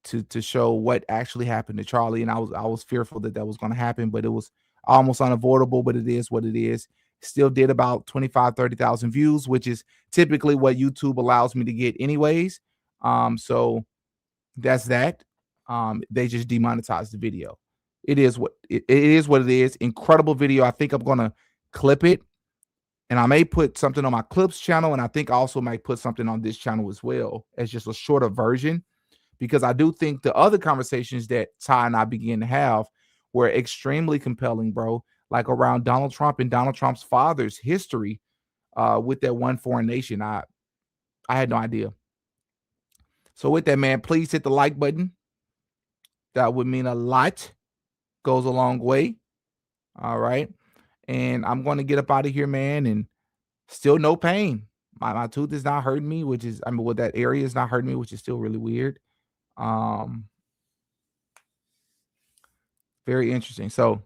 to show what actually happened to Charlie. And I was fearful that was going to happen, but it was almost unavoidable. But it is what it is. Still did about 25,000-30,000 views, which is typically what YouTube allows me to get anyways. So that's that. They just demonetized the video. It is what it is. Incredible video. I think I'm gonna clip it, and I may put something on my clips channel, and I think I also might put something on this channel as well as just a shorter version, because I do think the other conversations that Ty and I began to have were extremely compelling, bro. Like around Donald Trump and Donald Trump's father's history with that one foreign nation. I had no idea. So with that, man, please hit the like button. That would mean a lot. Goes a long way. All right. And I'm going to get up out of here, man, and still no pain. My tooth is not hurting me, which is, that area is not hurting me, which is still really weird. Very interesting. So,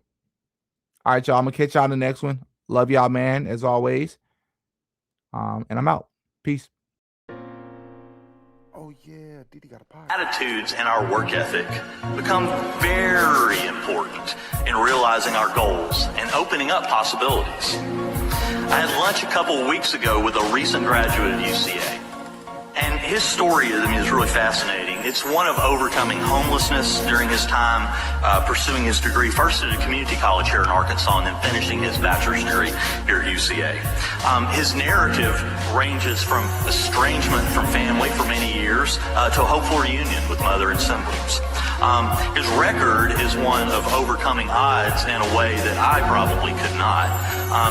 all right, y'all. I'm going to catch y'all in the next one. Love y'all, man, as always. And I'm out. Peace. Oh, yeah. Didi got a pie. Attitudes and our work ethic become very important in realizing our goals and opening up possibilities. I had lunch a couple of weeks ago with a recent graduate at UCA. And his story is really fascinating. It's one of overcoming homelessness during his time pursuing his degree, first at a community college here in Arkansas, and then finishing his bachelor's degree here at UCA. His narrative ranges from estrangement from family for many years to a hopeful reunion with mother and siblings. His record is one of overcoming odds in a way that I probably could not,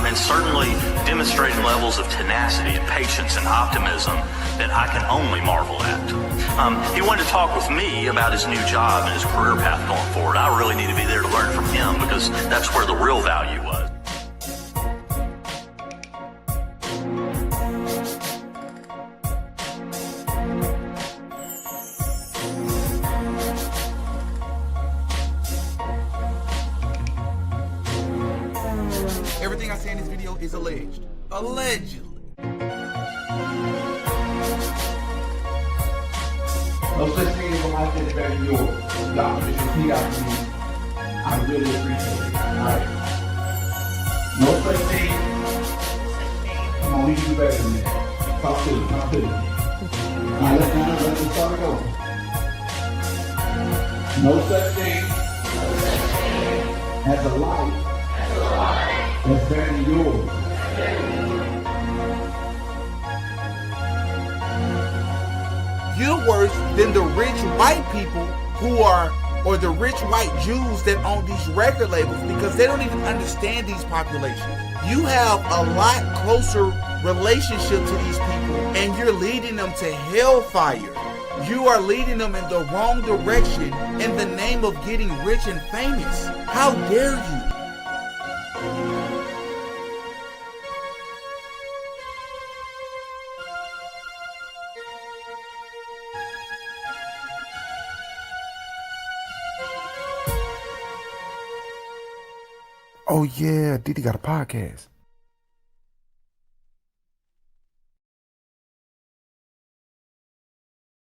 and certainly demonstrating levels of tenacity and patience and optimism that I can only marvel at. He wanted to talk with me about his new job and his career path going forward. I really need to be there to learn from him because that's where the real value was. Everything I say in this video is alleged. Allegedly. No such thing as a life that's better than yours. Y'all can just repeat after me. I really appreciate it. Alright? No such thing. Come on, we can do better than that. Talk to me. Alright, let's start it over. No such thing as a life that's better than yours. You're worse than the rich white people or the rich white Jews that own these record labels, because they don't even understand these populations. You have a lot closer relationship to these people, and you're leading them to hellfire. You are leading them in the wrong direction in the name of getting rich and famous. How dare you? Oh yeah, Didi got a podcast.